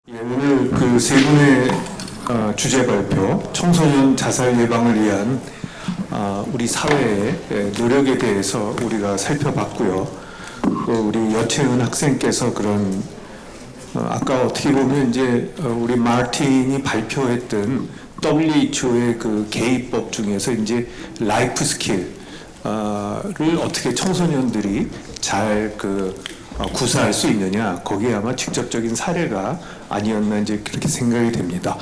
예, 오늘 그 세 분의 주제 발표, 청소년 자살 예방을 위한 우리 사회의 노력에 대해서 우리가 살펴봤고요. 또 우리 여채은 학생께서 그런 아까 어떻게 보면 이제 우리 마틴이 발표했던 WHO의 그 개입법 중에서 이제 라이프 스킬을 어떻게 청소년들이 잘 구사할 수 있느냐, 거기에 아마 직접적인 사례가 아니었나 이제 그렇게 생각이 됩니다.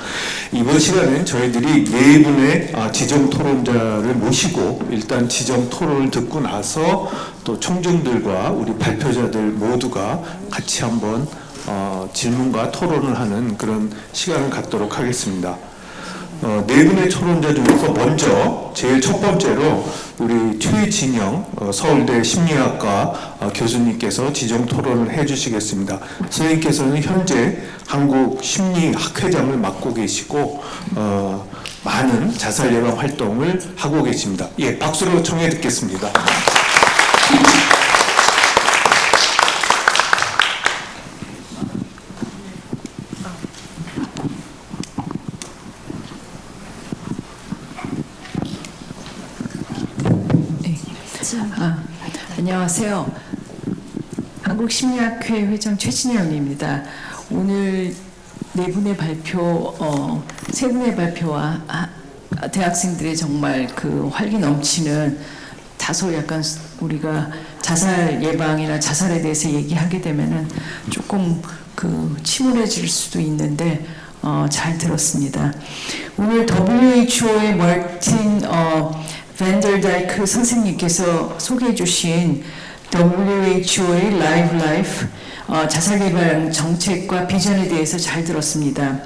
이번 시간엔 저희들이 네 분의 지정 토론자를 모시고 일단 지정 토론을 듣고 나서 또 청중들과 우리 발표자들 모두가 같이 한번 질문과 토론을 하는 그런 시간을 갖도록 하겠습니다. 네 분의 토론자 중에서 먼저 제일 첫 번째로 우리 최진영 서울대 심리학과 교수님께서 지정 토론을 해주시겠습니다. 선생님께서는 현재 한국심리학회장을 맡고 계시고 많은 자살 예방 활동을 하고 계십니다. 예, 박수로 청해 듣겠습니다. 안녕하세요. 한국심리학회 회장 최진영입니다. 오늘 네 분의 발표, 세 분의 발표와 대학생들의 정말 그 활기 넘치는 다소 약간 우리가 자살 예방이나 자살에 대해서 얘기하게 되면은 조금 그 침울해질 수도 있는데 잘 들었습니다. 오늘 WHO의 마틴 밴더다이크 선생님께서 소개해 주신 WHO의 Live Life 자살 예방 정책과 비전에 대해서 잘 들었습니다.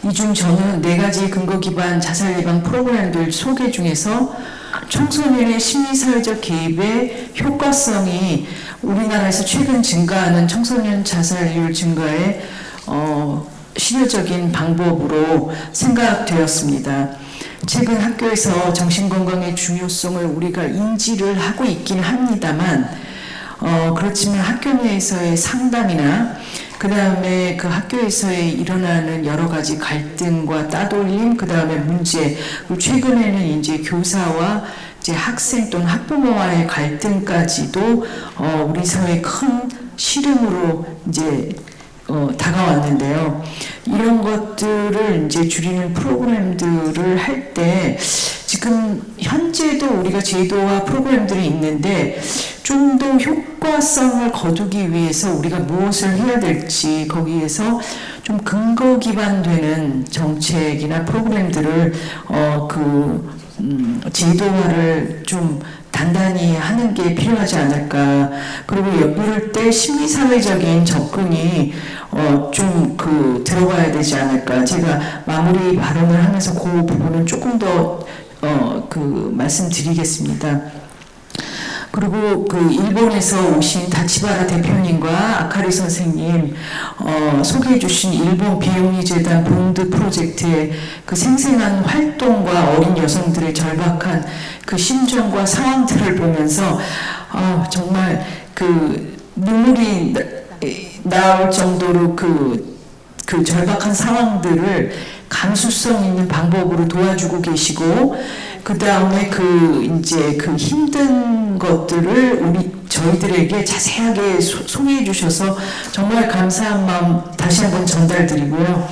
이 중 저는 4가지 근거 기반 자살 예방 프로그램들 소개 중에서 청소년의 심리사회적 개입의 효과성이 우리나라에서 최근 증가하는 청소년 자살률 증가에 실효적인 방법으로 생각되었습니다. 최근 학교에서 정신건강의 중요성을 우리가 인지를 하고 있긴 합니다만 그렇지만 학교 내에서의 상담이나 그 다음에 그 학교에서의 일어나는 여러 가지 갈등과 따돌림, 그 다음에 문제, 그리고 최근에는 이제 교사와 이제 학생 또는 학부모와의 갈등까지도 우리 사회의 큰 시름으로 이제 다가왔는데요. 이런 것들을 이제 줄이는 프로그램들을 할 때 지금 현재도 우리가 제도와 프로그램들이 있는데 좀 더 효과성을 거두기 위해서 우리가 무엇을 해야 될지 거기에서 좀 근거 기반되는 정책이나 프로그램들을 제도화를 좀 단단히 하는 게 필요하지 않을까. 그리고 이럴 때 심리사회적인 접근이 좀 들어가야 되지 않을까. 제가 마무리 발언을 하면서 그 부분은 조금 더 말씀드리겠습니다. 그리고 일본에서 오신 다치바라 대표님과 아카리 선생님 소개해 주신 일본 비영리 재단 본드 프로젝트의 그 생생한 활동과 어린 여성들의 절박한 그 심정과 상황들을 보면서 정말 눈물이 나올 정도로 그 절박한 상황들을 감수성 있는 방법으로 도와주고 계시고, 그 다음에 이제 힘든 것들을 저희들에게 자세하게 소개해 주셔서 정말 감사한 마음 다시 한번 전달드리고요.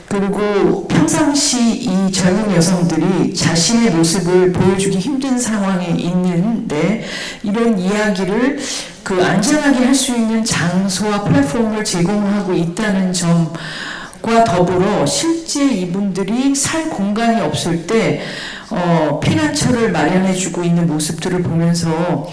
그리고 평상시 이 젊은 여성들이 자신의 모습을 보여주기 힘든 상황에 있는데 이런 이야기를 안전하게 할 수 있는 장소와 플랫폼을 제공하고 있다는 점과 더불어 실제 이분들이 살 공간이 없을 때 피난처를 마련해주고 있는 모습들을 보면서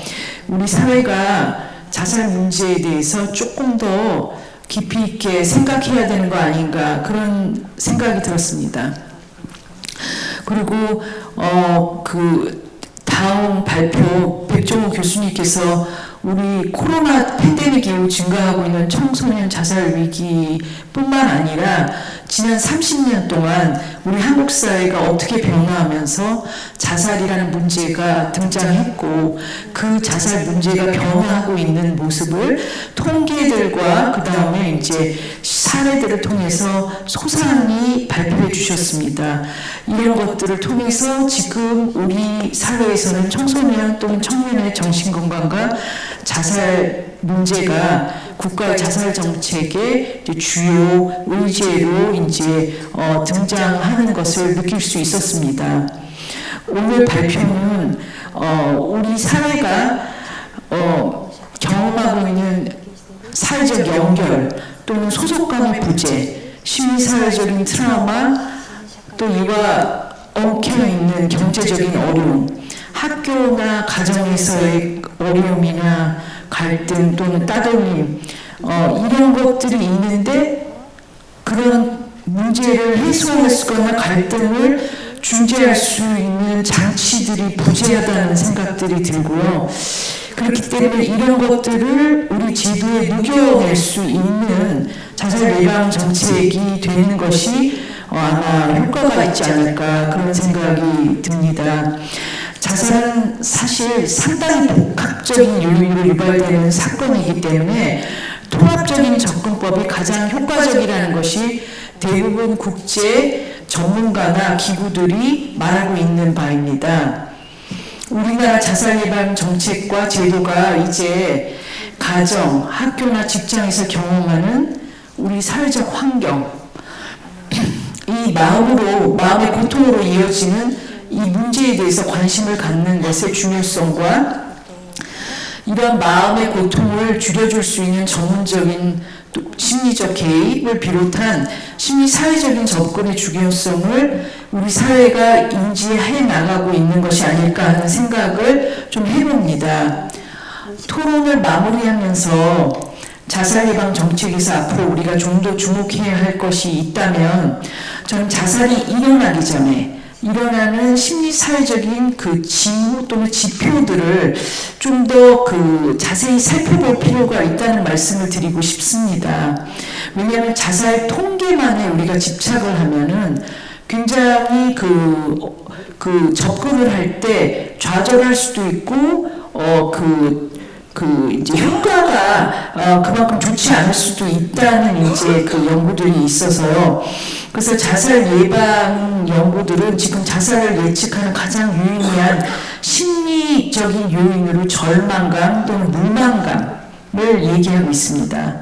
우리 사회가 자살 문제에 대해서 조금 더 깊이 있게 생각해야 되는 거 아닌가, 그런 생각이 들었습니다. 그리고 다음 발표 백종호 교수님께서 우리 코로나 팬데믹 이후 증가하고 있는 청소년 자살 위기뿐만 아니라 지난 30년 동안 우리 한국 사회가 어떻게 변화하면서 자살이라는 문제가 등장했고 그 자살 문제가 변화하고 있는 모습을 통계들과 그 다음에 이제 사례들을 통해서 소상히 발표해 주셨습니다. 이런 것들을 통해서 지금 우리 사회에서는 청소년 또는 청년의 정신건강과 자살 문제가 국가의 자살 정책의 주요 의제로 등장하는 것을 느낄 수 있었습니다. 오늘 발표는 우리 사회가 경험하고 있는 사회적 연결 또는 소속감의 부재, 시민사회적인 트라우마, 또 이와 엉켜있는 경제적인 어려움, 학교나 가정에서의 어려움이나 갈등 또는 따돌림, 이런 것들이 있는데 그런 문제를 해소할 수거나 갈등을 중재할 수 있는 장치들이 부재하다는 생각들이 들고요. 그렇기 때문에 이런 것들을 우리 제도에 녹여낼 수 있는 자살 예방 정책이 되는 것이 아마 효과가 있지 않을까 그런 생각이 듭니다. 자살은 사실 상당히 복합적인 요인으로 유발되는 사건이기 때문에 통합적인 접근법이 가장 효과적이라는 것이 대부분 국제 전문가나 기구들이 말하고 있는 바입니다. 우리나라 자살 예방 정책과 제도가 이제 가정, 학교나 직장에서 경험하는 우리 사회적 환경, 이 마음의 고통으로 이어지는 이 문제에 대해서 관심을 갖는 것의 중요성과 이런 마음의 고통을 줄여줄 수 있는 전문적인 심리적 개입을 비롯한 심리사회적인 접근의 중요성을 우리 사회가 인지해 나가고 있는 것이 아닐까 하는 생각을 좀 해봅니다. 토론을 마무리하면서 자살 예방 정책에서 앞으로 우리가 좀 더 주목해야 할 것이 있다면 저는 자살이 일어나기 전에 일어나는 심리사회적인 그 징후 또는 지표들을 좀 더 자세히 살펴볼 필요가 있다는 말씀을 드리고 싶습니다. 왜냐하면 자살 통계만에 우리가 집착을 하면은 굉장히 접근을 할 때 좌절할 수도 있고, 이제 효과가 그만큼 좋지 않을 수도 있다는 연구들이 있어서요. 그래서 자살 예방 연구들은 지금 자살을 예측하는 가장 유의미한 심리적인 요인으로 절망감 또는 무망감을 얘기하고 있습니다.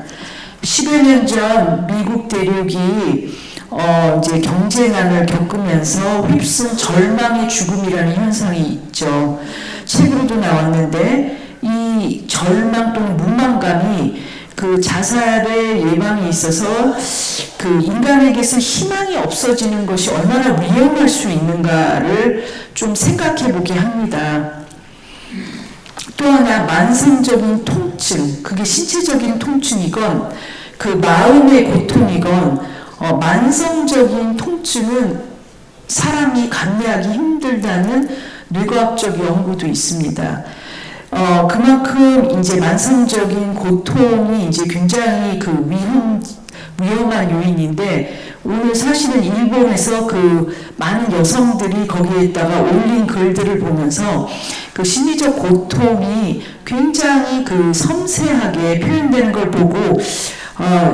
10여 년 전 미국 대륙이 경제난을 겪으면서 휩쓴 절망의 죽음이라는 현상이 있죠. 책으로도 나왔는데 이 절망 또는 무망감이 자살의 예방에 있어서 인간에게서 희망이 없어지는 것이 얼마나 위험할 수 있는가를 좀 생각해 보게 합니다. 또 하나 만성적인 통증, 그게 신체적인 통증이건 마음의 고통이건 만성적인 통증은 사람이 감내하기 힘들다는 뇌과학적 연구도 있습니다. 그만큼 만성적인 고통이 굉장히 위험한 요인인데, 오늘 사실은 일본에서 많은 여성들이 거기에다가 올린 글들을 보면서 심리적 고통이 굉장히 섬세하게 표현되는 걸 보고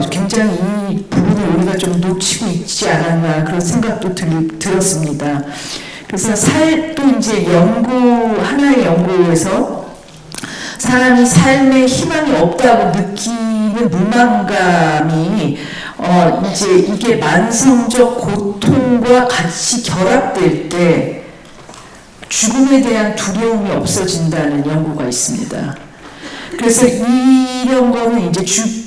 굉장히 이 부분을 우리가 좀 놓치고 있지 않았나 그런 생각도 들었습니다. 그래서 또 하나의 연구에서 사람이 삶에 희망이 없다고 느끼는 무망감이 이게 만성적 고통과 같이 결합될 때 죽음에 대한 두려움이 없어진다는 연구가 있습니다. 그래서 이런 거는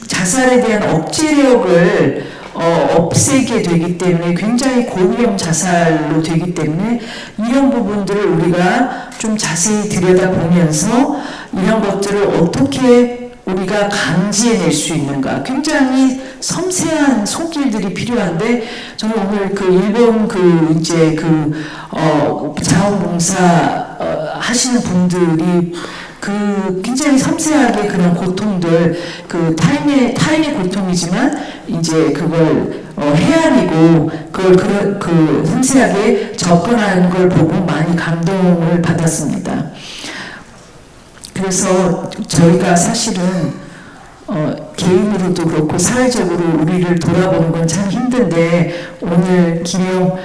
자살에 대한 억제력을 없애게 되기 때문에 굉장히 고위험 자살로 되기 때문에 이런 부분들을 우리가 좀 자세히 들여다보면서 이런 것들을 어떻게 우리가 감지해낼 수 있는가, 굉장히 섬세한 손길들이 필요한데, 저는 오늘 일본 자원봉사 하시는 분들이 굉장히 섬세하게 그런 고통들, 타인의 고통이지만 그걸 헤아리고 그걸 섬세하게 접근하는 걸 보고 많이 감동을 받았습니다. 그래서 저희가 사실은 개인으로도 그렇고 사회적으로 우리를 돌아보는 건 참 힘든데 오늘 김영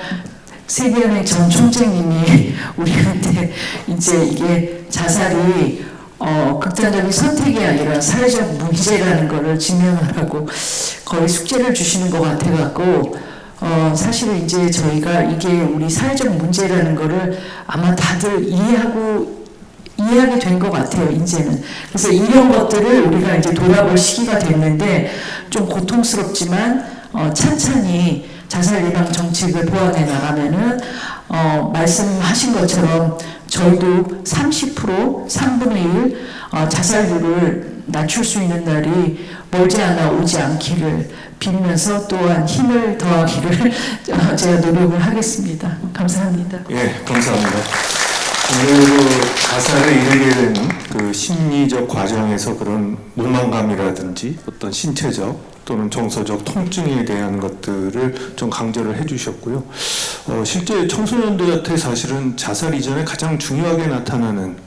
세계은행 전 총재님이 우리한테 이제 이게 자살이 극단적인 선택이 아니라 사회적 문제라는 거를 증명하라고 거의 숙제를 주시는 것 같아갖고 사실은 이제 저희가 이게 우리 사회적 문제라는 거를 아마 다들 이해하게 된 것 같아요, 이제는. 그래서 이런 것들을 우리가 이제 돌아볼 시기가 됐는데 좀 고통스럽지만 찬찬히 자살 예방 정책을 보완해 나가면은 말씀하신 것처럼 저희도 30% 3분의 1 자살률을 낮출 수 있는 날이 멀지 않아 오지 않기를 빌면서 또한 힘을 더하기를 제가 노력을 하겠습니다. 감사합니다. 예, 감사합니다. 오늘 자살에 이르게 된 그 심리적 과정에서 그런 무만감이라든지 어떤 신체적 또는 정서적 통증에 대한 것들을 좀 강조를 해주셨고요. 실제 청소년들한테 사실은 자살 이전에 가장 중요하게 나타나는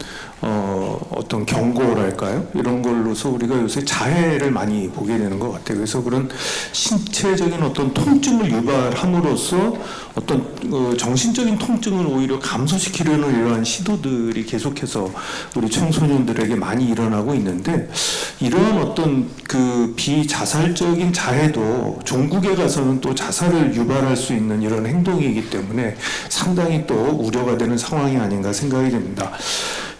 어떤 경고랄까요? 이런 걸로서 우리가 요새 자해를 많이 보게 되는 것 같아요. 그래서 그런 신체적인 어떤 통증을 유발함으로써 어떤 정신적인 통증을 오히려 감소시키려는 이러한 시도들이 계속해서 우리 청소년들에게 많이 일어나고 있는데 이러한 어떤 그 비자살적인 자해도 종국에 가서는 또 자살을 유발할 수 있는 이런 행동이기 때문에 상당히 또 우려가 되는 상황이 아닌가 생각이 됩니다.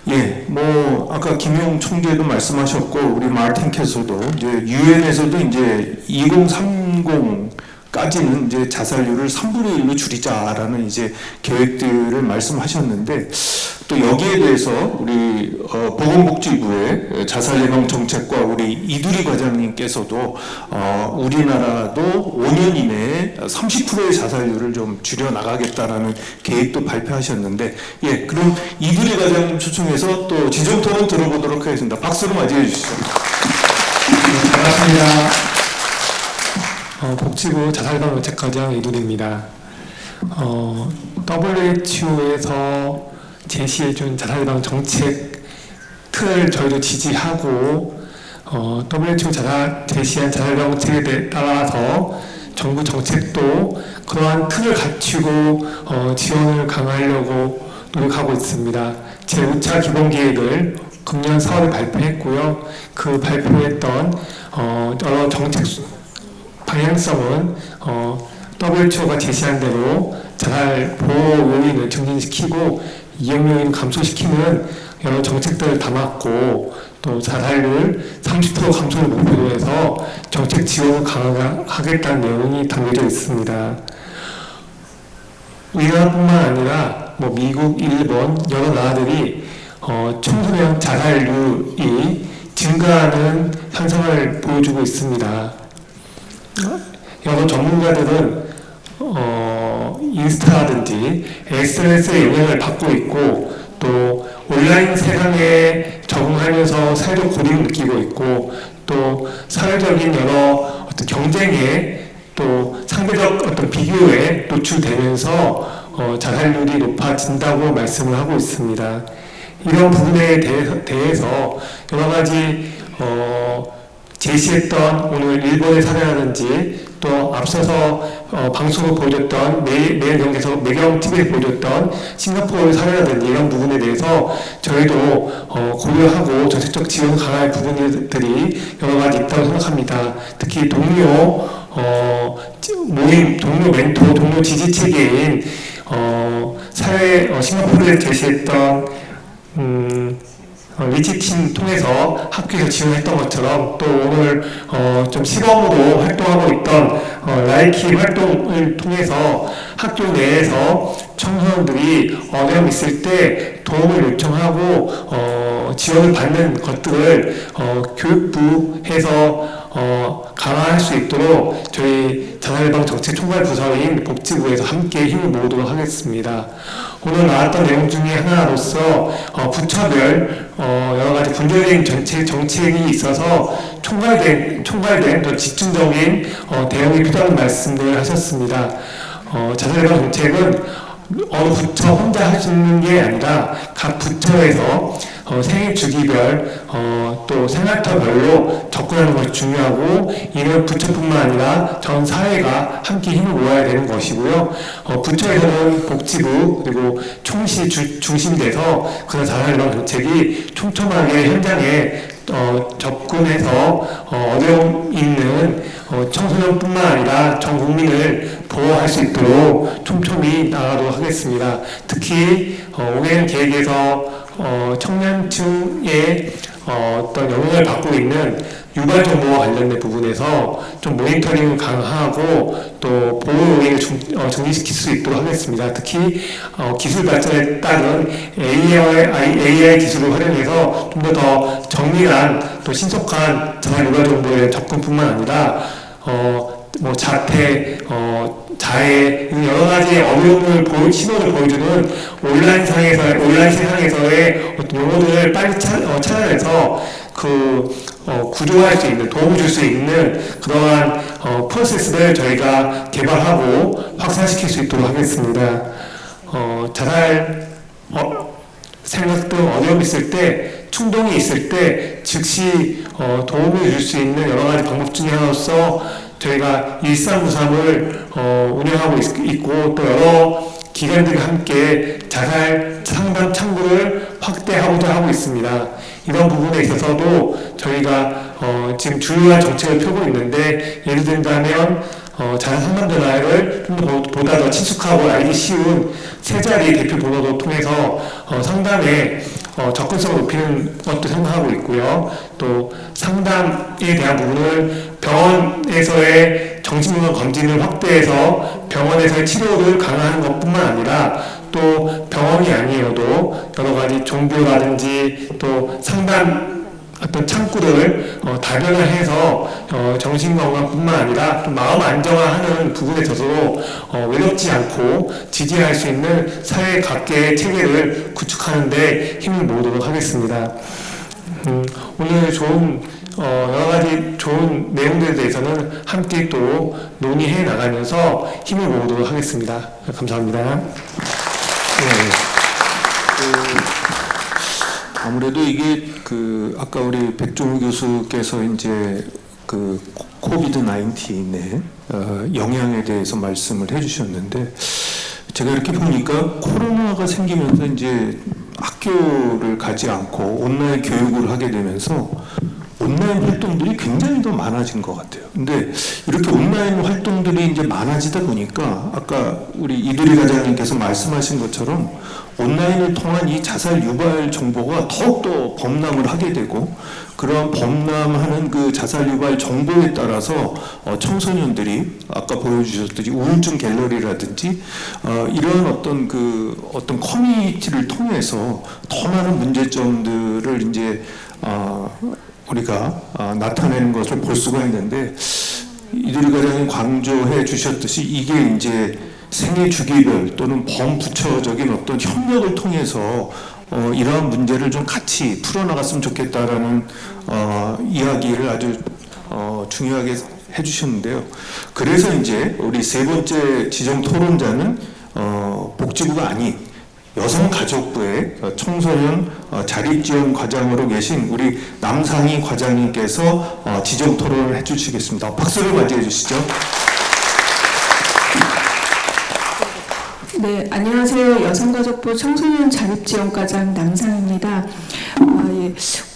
예, 뭐 아까 김용 총재도 말씀하셨고 우리 마틴께서도 이제 유엔에서도 이제 2030까지는 이제 자살률을 3분의 1로 줄이자라는 이제 계획들을 말씀하셨는데 또 여기에 대해서 우리 보건복지부의 자살 예방 정책과 우리 이두리 과장님께서도 우리나라도 5년 이내에 30%의 자살률을 좀 줄여 나가겠다라는 계획도 발표하셨는데 예, 그럼 이두리 과장님 초청해서 또 지정 토론 들어보도록 하겠습니다. 박수로 맞이해 주시죠. 네, 반갑습니다. 복지부 자살예방 정책과장 이두리입니다. WHO에서 제시해준 자살예방 정책 틀을 저희도 지지하고 WHO 제시한 자살예방 정책에 따라서 정부 정책도 그러한 틀을 갖추고 지원을 강화하려고 노력하고 있습니다. 제5차 기본계획을 금년 4월에 발표했고요. 그 발표했던 여러 정책 방향성은 WHO가 제시한 대로 자살 보호 요인을 증진시키고 이용 요인을 감소시키는 여러 정책들을 담았고 또 자살률 30% 감소를 목표로 해서 정책 지원을 강화하겠다는 내용이 담겨져 있습니다. 우리나라뿐만 아니라 뭐 미국, 일본 여러 나라들이 청소년 자살률이 증가하는 현상을 보여주고 있습니다. 여러 전문가들은 인스타라든지 SNS의 영향을 받고 있고 또 온라인 세상에 적응하면서 사회적 고립을 느끼고 있고 또 사회적인 여러 어떤 경쟁에 또 상대적 어떤 비교에 노출되면서 자살률이 높아진다고 말씀을 하고 있습니다. 이런 부분에 대해서 여러 가지 제시했던 오늘 일본의 사례라든지 또 앞서서 방송을 보여줬던 매경 TV에 보여줬던 싱가포르 사례라든지 이런 부분에 대해서 저희도 고려하고 정책적 지원 강화할 부분들이 여러 가지 있다고 생각합니다. 특히 동료 모임, 동료 멘토, 동료 지지 체계인 싱가포르에 제시했던 리치팀 통해서 학교에서 지원했던 것처럼 또 오늘 좀 시범으로 활동하고 있던 라이키 활동을 통해서 학교 내에서 청소년들이 어려움 있을 때 도움을 요청하고 지원을 받는 것들을 교육부에서 강화할 수 있도록 저희 자살예방 정책 총괄 부서인 복지부에서 함께 힘을 모으도록 하겠습니다. 오늘 나왔던 내용 중에 하나로서 부처별 여러 가지 분류된 정책이 있어서 총괄된 또 집중적인 대응이 필요한 말씀을 하셨습니다. 자살예방 정책은 어느 부처 혼자 할 수 있는 게 아니라 각 부처에서 생애 주기별 또 생활터별로 접근하는 것이 중요하고, 이는 부처뿐만 아니라 전 사회가 함께 힘을 모아야 되는 것이고요. 부처에서는 복지부 그리고 총시 중심이 돼서 그런 자살예방 정책이 촘촘하게 현장에 접근해서 어려움 있는 청소년뿐만 아니라 전 국민을 보호할 수 있도록 촘촘히 나가도록 하겠습니다. 특히 5개년 계획에서 청년층의 어떤 영향을 받고 있는 유발 정보와 관련된 부분에서 좀 모니터링을 강화하고 또 보호 요인을 정리시킬 수 있도록 하겠습니다. 특히 기술 발전에 따른 AI 기술을 활용해서 좀 더 정밀한 또 신속한 자살 유발 정보의 접근뿐만 아니라 자태, 자해, 여러 가지 어려움을 신호를 보여주는 온라인 세상에서의 어떤 용어들을 빨리 찾아내서 구조할 수 있는, 도움을 줄 수 있는 그러한 프로세스를 저희가 개발하고 확산시킬 수 있도록 하겠습니다. 자살 생각 등 어려움이 있을 때, 충동이 있을 때 즉시 도움을 줄 수 있는 여러 가지 방법 중에 하나로서 저희가 1393을 운영하고 있고, 또 여러 기관들과 함께 자살 상담 창구를 확대하고자 하고 있습니다. 이런 부분에 있어서도 저희가 지금 주요한 정책을 펴고 있는데, 예를 들자면 자살 상담 전화를 좀 보다 더 친숙하고 알기 쉬운 세 자리 대표 번호도 통해서 상담에 접근성을 높이는 것도 생각하고 있고요. 또 상담에 대한 부분을 병원에서의 정신건강 검진을 확대해서 병원에서의 치료를 강화하는 것뿐만 아니라, 또 병원이 아니어도 여러 가지 종교라든지 또 상담 어떤 창구를 다변화해서 정신건강뿐만 아니라 또 마음 안정화하는 부분에 있어서도 외롭지 않고 지지할 수 있는 사회 각계의 체계를 구축하는 데 힘을 모으도록 하겠습니다. 오늘 좋은 여러 가지 좋은 내용들에 대해서는 함께 또 논의해 나가면서 힘을 모으도록 하겠습니다. 감사합니다. 아무래도 이게 아까 우리 백종우 교수께서 이제 코비드 19의 영향에 대해서 말씀을 해주셨는데, 제가 이렇게 보니까 코로나가 생기면서 이제 학교를 가지 않고 온라인 교육을 하게 되면서 온라인 활동들이 굉장히 더 많아진 것 같아요. 근데 이렇게 온라인 활동들이 이제 많아지다 보니까 아까 우리 이두리 과장님께서 말씀하신 것처럼 온라인을 통한 이 자살 유발 정보가 더욱더 범람을 하게 되고, 그런 범람하는 그 자살 유발 정보에 따라서 청소년들이 아까 보여주셨듯이 우울증 갤러리라든지 이런 어떤 커뮤니티를 통해서 더 많은 문제점들을 이제 우리가 나타내는 것을 볼 수가 있는데, 이두리 과장님 강조해 주셨듯이 이게 이제 생애 주기별 또는 범부처적인 어떤 협력을 통해서 이러한 문제를 좀 같이 풀어나갔으면 좋겠다라는 이야기를 아주 중요하게 해주셨는데요. 그래서 이제 우리 세 번째 지정 토론자는 복지부가 아닌 여성가족부의 청소년 자립지원 과장으로 계신 우리 남상희 과장님께서 지정 토론을 해주시겠습니다. 박수를 맞이해 주시죠. 네, 안녕하세요. 여성가족부 청소년 자립지원과장 남상입니다.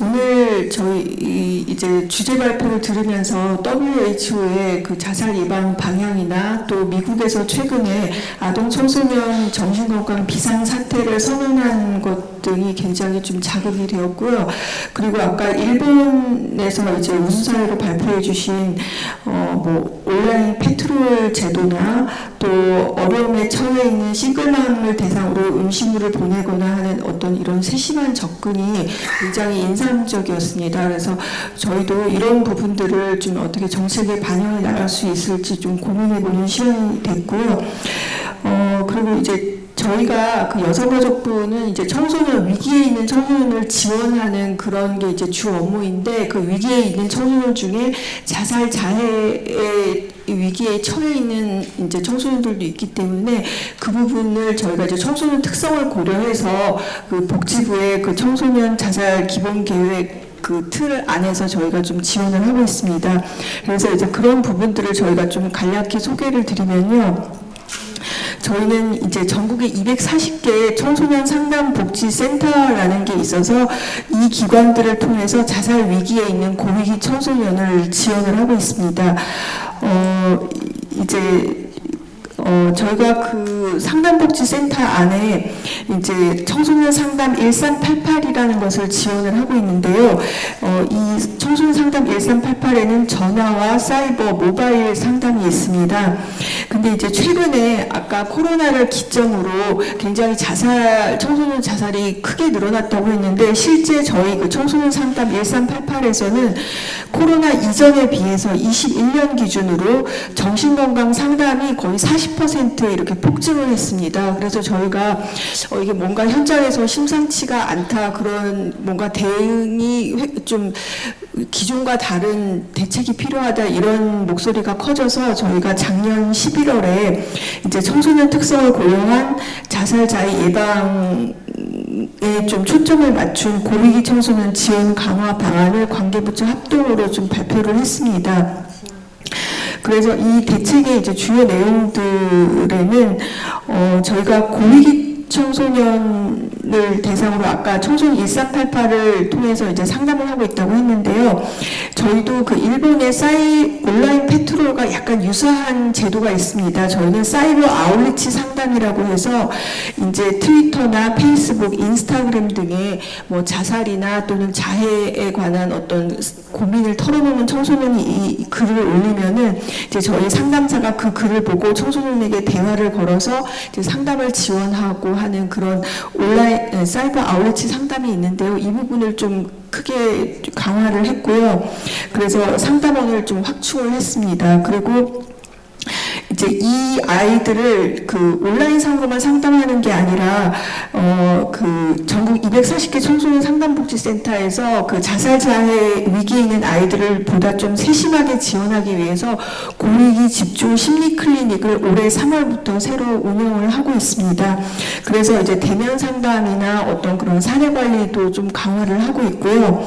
오늘 저희 이제 주제 발표를 들으면서 WHO의 그 자살 예방 방향이나 또 미국에서 최근에 아동 청소년 정신건강 비상 사태를 선언한 것 등이 굉장히 좀 자극이 되었고요. 그리고 아까 일본에서 이제 우수사례로 발표해 주신 온라인 페트롤 제도나 또 어려움에 처해 있는 싱글맘을 대상으로 음식물을 보내거나 하는 어떤 이런 세심한 접근이 굉장히 인상적이었습니다. 그래서 저희도 이런 부분들을 좀 어떻게 정책에 반영해 나갈 수 있을지 좀 고민해보는 시간이 됐고요. 그리고 이제 저희가 그 여성가족부는 이제 청소년 위기에 있는 청소년을 지원하는 그런 게 이제 주 업무인데 그 위기에 있는 청소년 중에 자살 자해의 위기에 처해 있는 이제 청소년들도 있기 때문에 그 부분을 저희가 이제 청소년 특성을 고려해서 그 복지부의 그 청소년 자살 기본 계획 그 틀 안에서 저희가 좀 지원을 하고 있습니다. 그래서 이제 그런 부분들을 저희가 좀 간략히 소개를 드리면요. 저희는 이제 전국에 240개 청소년 상담 복지 센터라는 게 있어서 이 기관들을 통해서 자살 위기에 있는 고위기 청소년을 지원을 하고 있습니다. 저희가 그 상담복지센터 안에 이제 청소년 상담 1388이라는 것을 지원을 하고 있는데요. 이 청소년 상담 1388에는 전화와 사이버, 모바일 상담이 있습니다. 근데 이제 최근에 아까 코로나를 기점으로 굉장히 청소년 자살이 크게 늘어났다고 했는데 실제 저희 그 청소년 상담 1388에서는 코로나 이전에 비해서 21년 기준으로 정신건강 상담이 거의 40% 이렇게 폭증을 했습니다. 그래서 저희가 이게 뭔가 현장에서 심상치가 않다, 그런 뭔가 대응이 좀 기존과 다른 대책이 필요하다, 이런 목소리가 커져서 저희가 작년 11월에 이제 청소년 특성을 고려한 자살 자해 예방에 좀 초점을 맞춘 고위기 청소년 지원 강화 방안을 관계부처 합동으로 좀 발표를 했습니다. 그래서 이 대책의 이제 주요 내용들에는 저희가 고위기 청소년을 대상으로 아까 청소년 1388을 통해서 이제 상담을 하고 있다고 했는데요. 저희도 그 일본의 온라인 페트롤과 약간 유사한 제도가 있습니다. 저희는 사이버 아울리치 상담이라고 해서 이제 트위터나 페이스북, 인스타그램 등의 뭐 자살이나 또는 자해에 관한 어떤 고민을 털어놓는 청소년이 이 글을 올리면은 이제 저희 상담사가 그 글을 보고 청소년에게 대화를 걸어서 이제 상담을 지원하고 하는 그런 온라인 사이버 아울리치 상담이 있는데요. 이 부분을 좀 크게 강화를 했고요. 그래서 상담원을 좀 확충을 했습니다. 그리고 이제 이 아이들을 그 온라인상으로만 상담하는 게 아니라 그 전국 240개 청소년 상담복지센터에서 그 자살 자해 위기에 있는 아이들을 보다 좀 세심하게 지원하기 위해서 고위기 집중 심리 클리닉을 올해 3월부터 새로 운영을 하고 있습니다. 그래서 이제 대면 상담이나 어떤 그런 사례 관리도 좀 강화를 하고 있고요.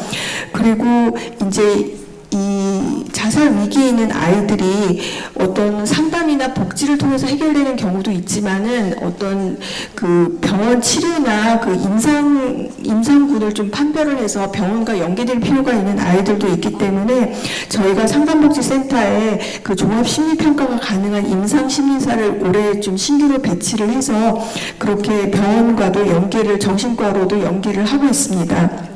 그리고 이제 이 자살 위기에 있는 아이들이 어떤 상담이나 복지를 통해서 해결되는 경우도 있지만은 어떤 그 병원 치료나 그 임상군을 좀 판별을 해서 병원과 연계될 필요가 있는 아이들도 있기 때문에 저희가 상담복지센터에 그 종합심리평가가 가능한 임상심리사를 올해 좀 신규로 배치를 해서 그렇게 병원과도 정신과로도 연계를 하고 있습니다.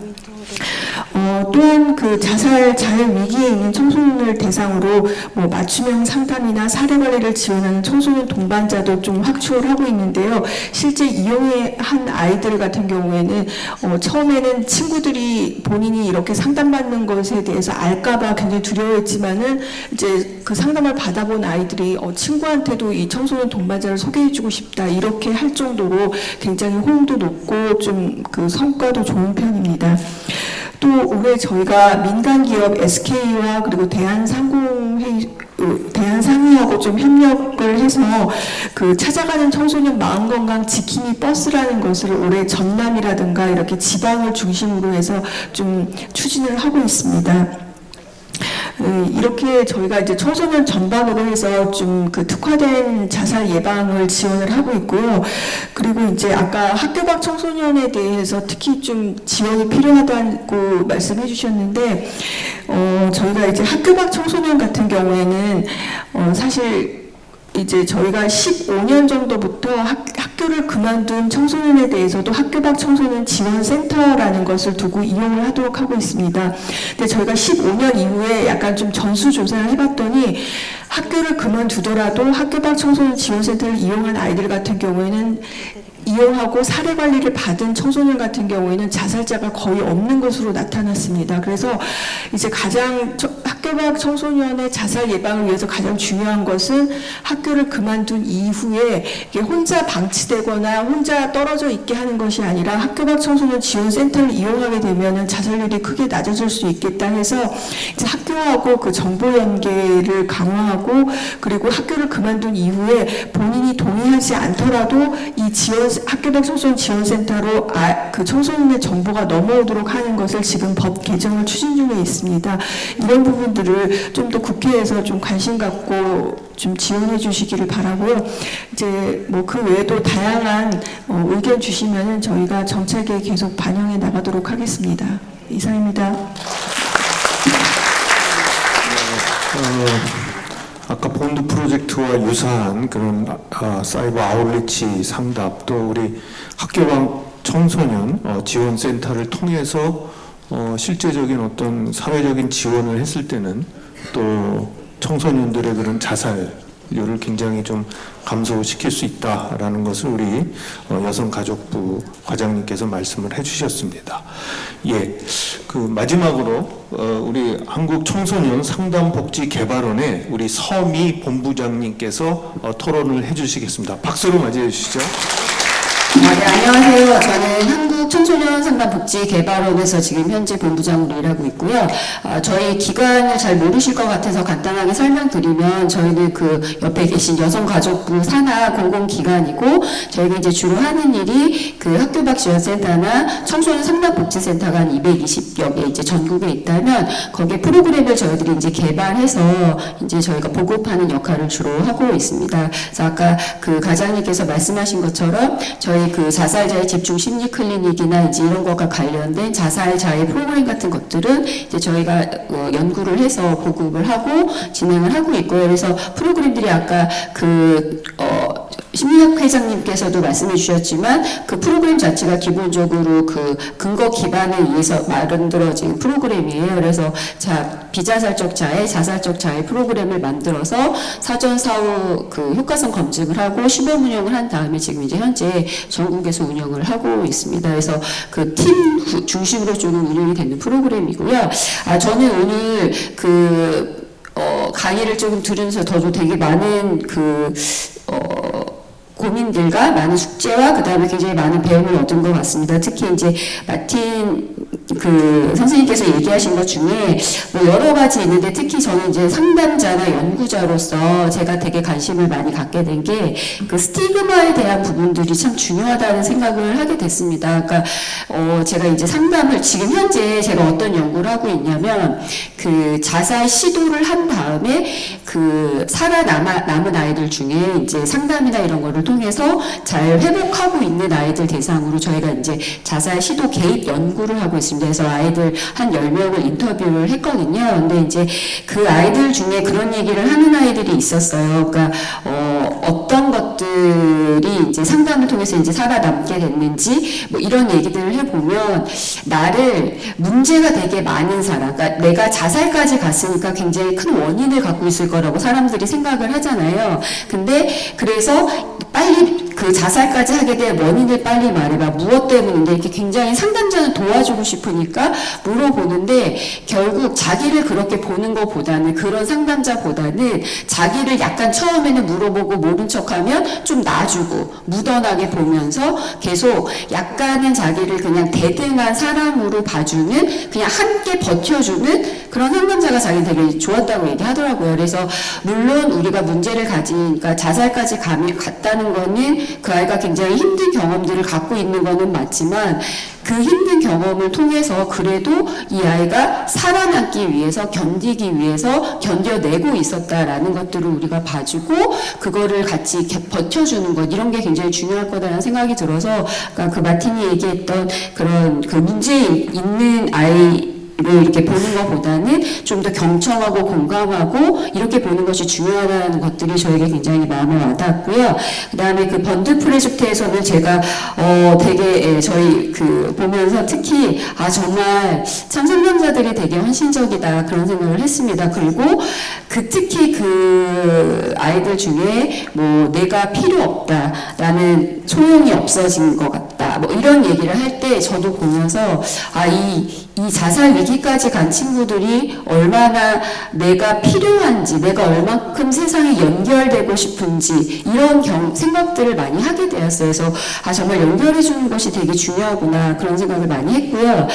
또한 그 자살 자해 위기에 있는 청소년을 대상으로 뭐 맞춤형 상담이나 사례 관리를 지원하는 청소년 동반자도 좀 확충을 하고 있는데요. 실제 이용한 아이들 같은 경우에는 처음에는 친구들이 본인이 이렇게 상담받는 것에 대해서 알까봐 굉장히 두려워했지만은 이제 그 상담을 받아본 아이들이 친구한테도 이 청소년 동반자를 소개해주고 싶다, 이렇게 할 정도로 굉장히 호응도 높고 좀 그 성과도 좋은 편입니다. 또 올해 저희가 민간기업 SK와 그리고 대한상의하고 좀 협력을 해서 그 찾아가는 청소년 마음건강 지킴이 버스라는 것을 올해 전남이라든가 이렇게 지방을 중심으로 해서 좀 추진을 하고 있습니다. 이렇게 저희가 이제 청소년 전반으로 해서 좀 그 특화된 자살 예방을 지원을 하고 있고요. 그리고 이제 아까 학교 밖 청소년에 대해서 특히 좀 지원이 필요하다고 말씀해 주셨는데, 저희가 이제 학교 밖 청소년 같은 경우에는 사실 이제 저희가 15년 정도부터 학교를 그만둔 청소년에 대해서도 학교 밖 청소년 지원센터라는 것을 두고 이용을 하도록 하고 있습니다. 근데 저희가 15년 이후에 약간 좀 전수조사를 해봤더니 학교를 그만두더라도 학교 밖 청소년 지원센터를 이용한 아이들 같은 경우에는 이용하고 사례 관리를 받은 청소년 같은 경우에는 자살자가 거의 없는 것으로 나타났습니다. 그래서 이제 가장 학교 학교 밖 청소년의 자살 예방을 위해서 가장 중요한 것은 학교를 그만둔 이후에 이게 혼자 방치되거나 혼자 떨어져 있게 하는 것이 아니라 학교 밖 청소년 지원센터를 이용하게 되면은 자살률이 크게 낮아질 수 있겠다 해서 이제 학교하고 그 정보 연계를 강화하고 그리고 학교를 그만둔 이후에 본인이 동의하지 않더라도 이 학교 밖 청소년 지원센터로 그 청소년의 정보가 넘어오도록 하는 것을 지금 법 개정을 추진 중에 있습니다. 이런 부분들을 좀 더 국회에서 좀 관심 갖고 좀 지원해 주시기를 바라고요. 이제 뭐 그 외에도 다양한 의견 주시면은 저희가 정책에 계속 반영해 나가도록 하겠습니다. 이상입니다. 아까 본드 프로젝트와 유사한 그런 사이버 아웃리치 상담 또 우리 학교 밖 청소년 지원센터를 통해서 실제적인 어떤 사회적인 지원을 했을 때는 또 청소년들의 그런 자살률을 굉장히 좀 감소시킬 수 있다라는 것을 우리 여성가족부 과장님께서 말씀을 해주셨습니다. 예, 그 마지막으로 우리 한국청소년상담복지개발원의 우리 서미 본부장님께서 토론을 해주시겠습니다. 박수로 맞이해 주시죠. 네, 안녕하세요. 저는 한국청소년상담복지개발원에서 지금 현재 본부장으로 일하고 있고요. 저희 기관을 잘 모르실 것 같아서 간단하게 설명드리면 저희는 그 옆에 계신 여성가족부 산하 공공기관이고 저희가 이제 주로 하는 일이 그 학교 밖 지원센터나 청소년 상담복지센터가 한 220여 개 이제 전국에 있다면 거기에 프로그램을 저희들이 이제 개발해서 이제 저희가 보급하는 역할을 주로 하고 있습니다. 그래서 아까 그 과장님께서 말씀하신 것처럼 저희 그 자살자의 집중 심리 클리닉이나 이제 이런 것과 관련된 자살자의 프로그램 같은 것들은 이제 저희가 연구를 해서 보급을 하고 진행을 하고 있고요. 그래서 프로그램들이 아까 심리학 회장님께서도 말씀해 주셨지만 그 프로그램 자체가 기본적으로 그 근거 기반에 의해서 만들어진 프로그램이에요. 그래서 비자살적 자해, 자살적 자해 프로그램을 만들어서 사전 사후 그 효과성 검증을 하고 시범 운영을 한 다음에 지금 이제 현재 전국에서 운영을 하고 있습니다. 그래서 그 팀 중심으로 조금 운영이 되는 프로그램이고요. 저는 오늘 강의를 조금 들으면서 저도 되게 많은 고민들과 많은 숙제와 그 다음에 굉장히 많은 배움을 얻은 것 같습니다. 특히 이제 마틴 선생님께서 얘기하신 것 중에 뭐 여러 가지 있는데 특히 저는 이제 상담자나 연구자로서 제가 되게 관심을 많이 갖게 된 게 그 스티그마에 대한 부분들이 참 중요하다는 생각을 하게 됐습니다. 그러니까 제가 이제 상담을 지금 현재 제가 어떤 연구를 하고 있냐면 그 자살 시도를 한 다음에 그 살아남은 아이들 중에 이제 상담이나 이런 거를 통해서 잘 회복하고 있는 아이들 대상으로 저희가 이제 자살 시도 개입 연구를 하고 있습니다. 그래서 아이들 한 10명을 인터뷰를 했거든요. 근데 이제 그 아이들 중에 그런 얘기를 하는 아이들이 있었어요. 그러니까 어떤 것들이 이제 상담을 통해서 이제 살아남게 됐는지 뭐 이런 얘기들을 해보면 나를 문제가 되게 많은 사람, 그러니까 내가 자살까지 갔으니까 굉장히 큰 원인을 갖고 있을 거라고 사람들이 생각을 하잖아요. 근데 그래서 빨리 그 자살까지 하게 된 원인을 빨리 말해봐. 무엇 때문인데 이렇게 굉장히 상담자는 도와주고 싶으니까 물어보는데 결국 자기를 그렇게 보는 것보다는 그런 상담자보다는 자기를 약간 처음에는 물어보고 모른 척하면 좀 놔주고 무던하게 보면서 계속 약간은 자기를 그냥 대등한 사람으로 봐주는 그냥 함께 버텨주는 그런 상담자가 자기는 되게 좋았다고 얘기하더라고요. 그래서 물론 우리가 문제를 가지니까 자살까지 갔다는 거는 그 아이가 굉장히 힘든 경험들을 갖고 있는 거는 맞지만 그 힘든 경험을 통해서 그래도 이 아이가 살아남기 위해서 견디기 위해서 견뎌내고 있었다라는 것들을 우리가 봐주고 그거를 같이 버텨주는 것 이런 게 굉장히 중요할 거다라는 생각이 들어서 그러니까 그 마틴이 얘기했던 그런 그 문제 있는 아이 를 이렇게 보는 것보다는 좀 더 경청하고 공감하고 이렇게 보는 것이 중요하다는 것들이 저에게 굉장히 마음에 와닿았고요. 그 다음에 그 번드 프로젝트에서는 제가 되게 저희 보면서 특히 정말 참 상담자들이 되게 헌신적이다 그런 생각을 했습니다. 그리고 특히 그 아이들 중에 뭐 내가 필요 없다 나는 소용이 없어진 것 같다 뭐 이런 얘기를 할 때 저도 보면서 이 자살 위기까지 간 친구들이 얼마나 내가 필요한지, 내가 얼만큼 세상에 연결되고 싶은지 이런 생각들을 많이 하게 되었어요. 그래서 정말 연결해 주는 것이 되게 중요하구나 그런 생각을 많이 했고요.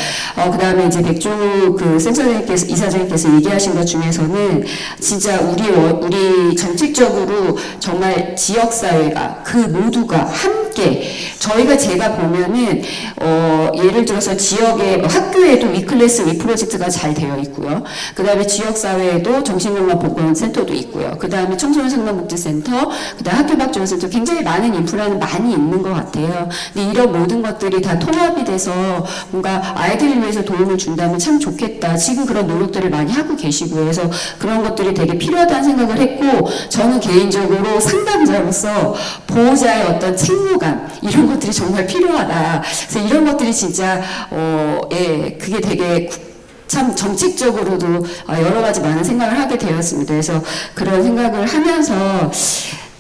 그 다음에 이제 백종우 그 센터장님께서 이사장님께서 얘기하신 것 중에서는 진짜 우리 정책적으로 정말 지역 사회가 그 모두가 함께 제가 보면은 예를 들어서 지역의 학교에도 위클래스 위프로젝트가 잘 되어 있고요. 그 다음에 지역사회에도 정신건강보건센터도 있고요. 그 다음에 청소년 상담복지센터, 그 다음에 학교박지원센터 굉장히 많은 인프라는 많이 있는 것 같아요. 근데 이런 모든 것들이 다 통합이 돼서 뭔가 아이들을 위해서 도움을 준다면 참 좋겠다. 지금 그런 노력들을 많이 하고 계시고요. 그래서 그런 것들이 되게 필요하다는 생각을 했고 저는 개인적으로 상담자로서 보호자의 어떤 책무감 이런 것들이 정말 필요하다. 그래서 이런 것들이 진짜 그게 되게 참 정책적으로도 여러 가지 많은 생각을 하게 되었습니다. 그래서 그런 생각을 하면서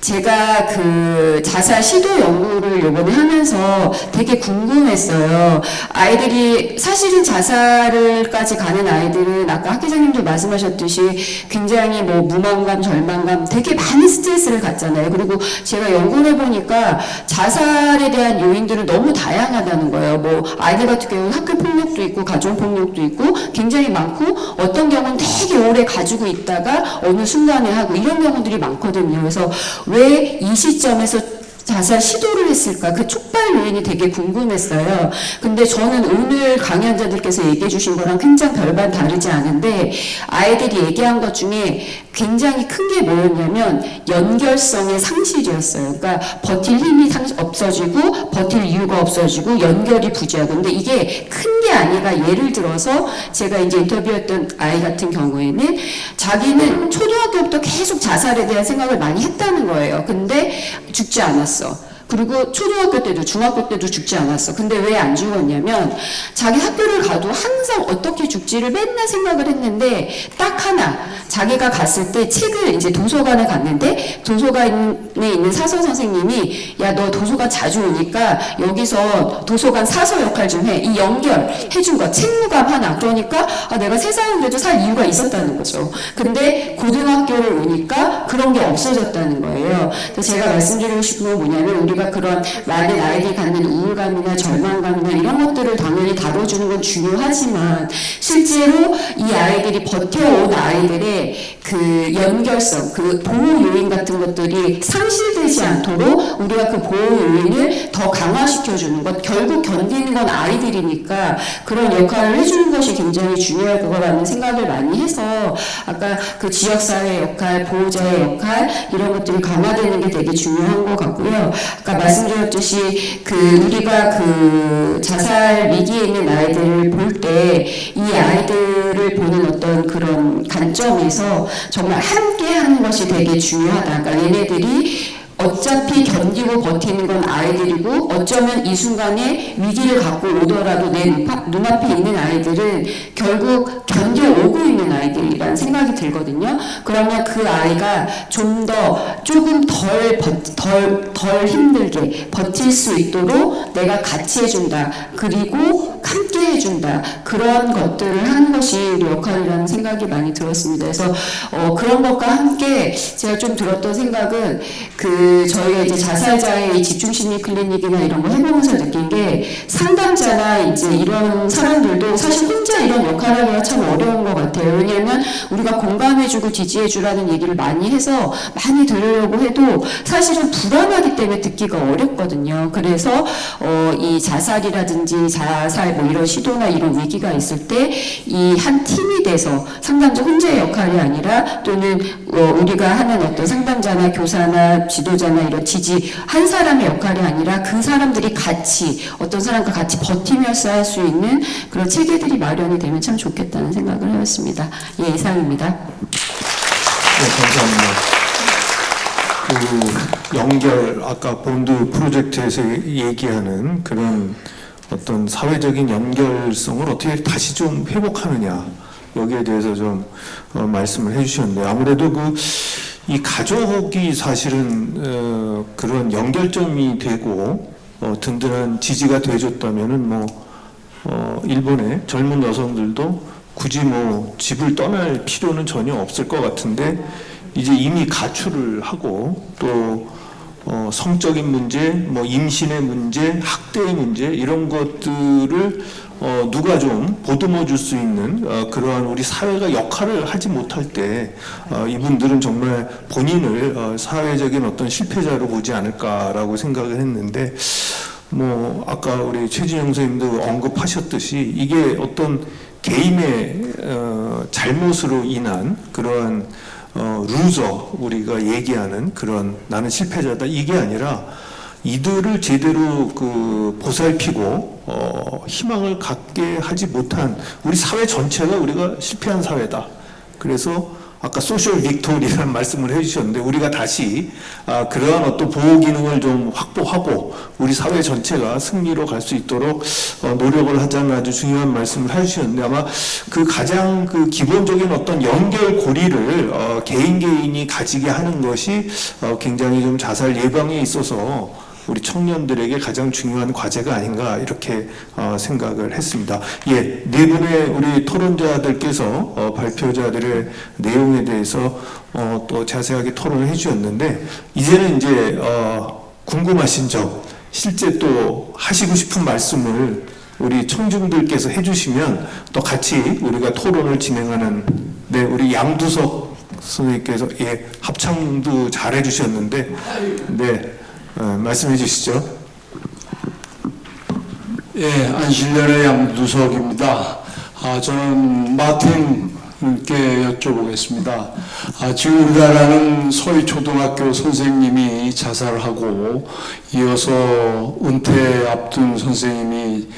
제가 그 자살 시도 연구를 요번에 하면서 되게 궁금했어요. 아이들이 사실은 자살을까지 가는 아이들은 아까 학 기자님도 말씀하셨듯이 굉장히 뭐 무만감, 절망감 되게 많은 스트레스를 갖잖아요. 그리고 제가 연구를 해보니까 자살에 대한 요인들은 너무 다양하다는 거예요. 뭐 아이들 같은 경우는 학교 폭력도 있고 가정 폭력도 있고 굉장히 많고 어떤 경우는 되게 오래 가지고 있다가 어느 순간에 하고 이런 경우들이 많거든요. 그래서 왜 이 시점에서 자살 시도를 했을까? 그 촉발 요인이 되게 궁금했어요. 근데 저는 오늘 강연자들께서 얘기해 주신 거랑 굉장히 별반 다르지 않은데 아이들이 얘기한 것 중에 굉장히 큰 게 뭐였냐면 연결성의 상실이었어요. 그러니까 버틸 힘이 없어지고 버틸 이유가 없어지고 연결이 부재하고 근데 이게 큰 게 아니라 예를 들어서 제가 이제 인터뷰했던 아이 같은 경우에는 자기는 초등학교부터 계속 자살에 대한 생각을 많이 했다는 거예요. 근데 죽지 않았어. 그리고 초등학교 때도 중학교 때도 죽지 않았어. 근데 왜 안 죽었냐면 자기 학교를 가도 항상 어떻게 죽지를 맨날 생각을 했는데 딱 하나 자기가 갔을 때 책을 이제 도서관에 갔는데 도서관에 있는 사서 선생님이 야 너 도서관 자주 오니까 여기서 도서관 사서 역할 좀 해. 이 연결 해준 거 책무감 하나. 그러니까 내가 세상에 그래도 살 이유가 있었다는 거죠. 근데 고등학교를 오니까 그런 게 없어졌다는 거예요. 그래서 제가 말씀드리고 싶은 건 뭐냐면 우리가 그런 많은 아이들이 갖는 우울감이나 절망감이나 이런 것들을 당연히 다뤄주는 건 중요하지만 실제로 이 아이들이 버텨온 아이들의 그 연결성, 그 보호 요인 같은 것들이 상실되지 않도록 우리가 그 보호 요인을 더 강화시켜주는 것, 결국 견디는 건 아이들이니까 그런 역할을 해주는 것이 굉장히 중요할 거라는 생각을 많이 해서 아까 그 지역사회 역할, 보호자의 역할 이런 것들이 강화되는 게 되게 중요한 것 같고요. 아까 말씀드렸듯이 우리가 자살 위기에 있는 아이들을 볼 때 이 아이들을 보는 어떤 그런 관점에서 정말 함께 하는 것이 되게 중요하다. 그러니까 얘네들이 어차피 견디고 버티는 건 아이들이고 어쩌면 이 순간에 위기를 갖고 오더라도 내 눈앞에 있는 아이들은 결국 견뎌오고 있는 아이들이라는 생각이 들거든요. 그러면 그 아이가 조금 덜 힘들게 버틸 수 있도록 내가 같이 해준다. 그리고 함께 해준다. 그런 것들을 하는 것이 우리 역할이라는 생각이 많이 들었습니다. 그래서 그런 것과 함께 제가 좀 들었던 생각은 저희가 이제 자살자의 이 집중심리 클리닉이나 이런 거 해보면서 느낀 게 상담자나 이제 이런 사람들도 사실 혼자 이런 역할을 하기가 참 어려운 것 같아요. 왜냐하면 우리가 공감해주고 지지해주라는 얘기를 많이 해서 많이 들으려고 해도 사실은 불안하기 때문에 듣기가 어렵거든요. 그래서 이 자살이라든지 자살 뭐 이런 시도나 이런 위기가 있을 때 이 한 팀이 돼서 상담자 혼자의 역할이 아니라 또는 우리가 하는 어떤 상담자나 교사나 지도자나 이런 지지 한 사람의 역할이 아니라 그 사람들이 같이 어떤 사람과 같이 버티면서 할 수 있는 그런 체계들이 마련이 되면 참 좋겠다는 생각을 해봤습니다. 예, 이상입니다. 네, 감사합니다. 연결 아까 본드 프로젝트에서 얘기하는 그런 어떤 사회적인 연결성을 어떻게 다시 좀 회복하느냐 여기에 대해서 좀 말씀을 해주셨는데 아무래도 이 가족이 사실은 그런 연결점이 되고 든든한 지지가 돼줬다면은 일본의 젊은 여성들도 굳이 뭐 집을 떠날 필요는 전혀 없을 것 같은데 이제 이미 가출을 하고 또 성적인 문제, 뭐 임신의 문제, 학대의 문제 이런 것들을 누가 좀 보듬어 줄 수 있는 그러한 우리 사회가 역할을 하지 못할 때 이분들은 정말 본인을 사회적인 어떤 실패자로 보지 않을까라고 생각을 했는데 뭐 아까 우리 최진영 선생님도 언급하셨듯이 이게 어떤 개인의 잘못으로 인한 그러한 루저 우리가 얘기하는 그런 나는 실패자다 이게 아니라 이들을 제대로 보살피고 희망을 갖게 하지 못한 우리 사회 전체가 우리가 실패한 사회다. 그래서 아까 소셜 빅토리라는 말씀을 해주셨는데 우리가 다시 그러한 어떤 보호 기능을 좀 확보하고 우리 사회 전체가 승리로 갈 수 있도록 노력을 하자는 아주 중요한 말씀을 해주셨는데 아마 그 가장 그 기본적인 어떤 연결고리를 개인이 가지게 하는 것이 굉장히 좀 자살 예방에 있어서 우리 청년들에게 가장 중요한 과제가 아닌가 이렇게 생각을 했습니다. 예, 네 분의 우리 토론자들께서 발표자들의 내용에 대해서 또 자세하게 토론을 해주셨는데 이제는 이제 궁금하신 점, 실제 또 하시고 싶은 말씀을 우리 청중들께서 해주시면 또 같이 우리가 토론을 진행하는 네, 우리 양두석 선생님께서 예, 합창도 잘 해주셨는데 네. 말씀해 주시죠. 예, 안실련의 양두석입니다. 저는 마틴께 여쭤보겠습니다. 지금 우리나라는 서희 초등학교 선생님이 자살하고 이어서 은퇴 앞둔 선생님이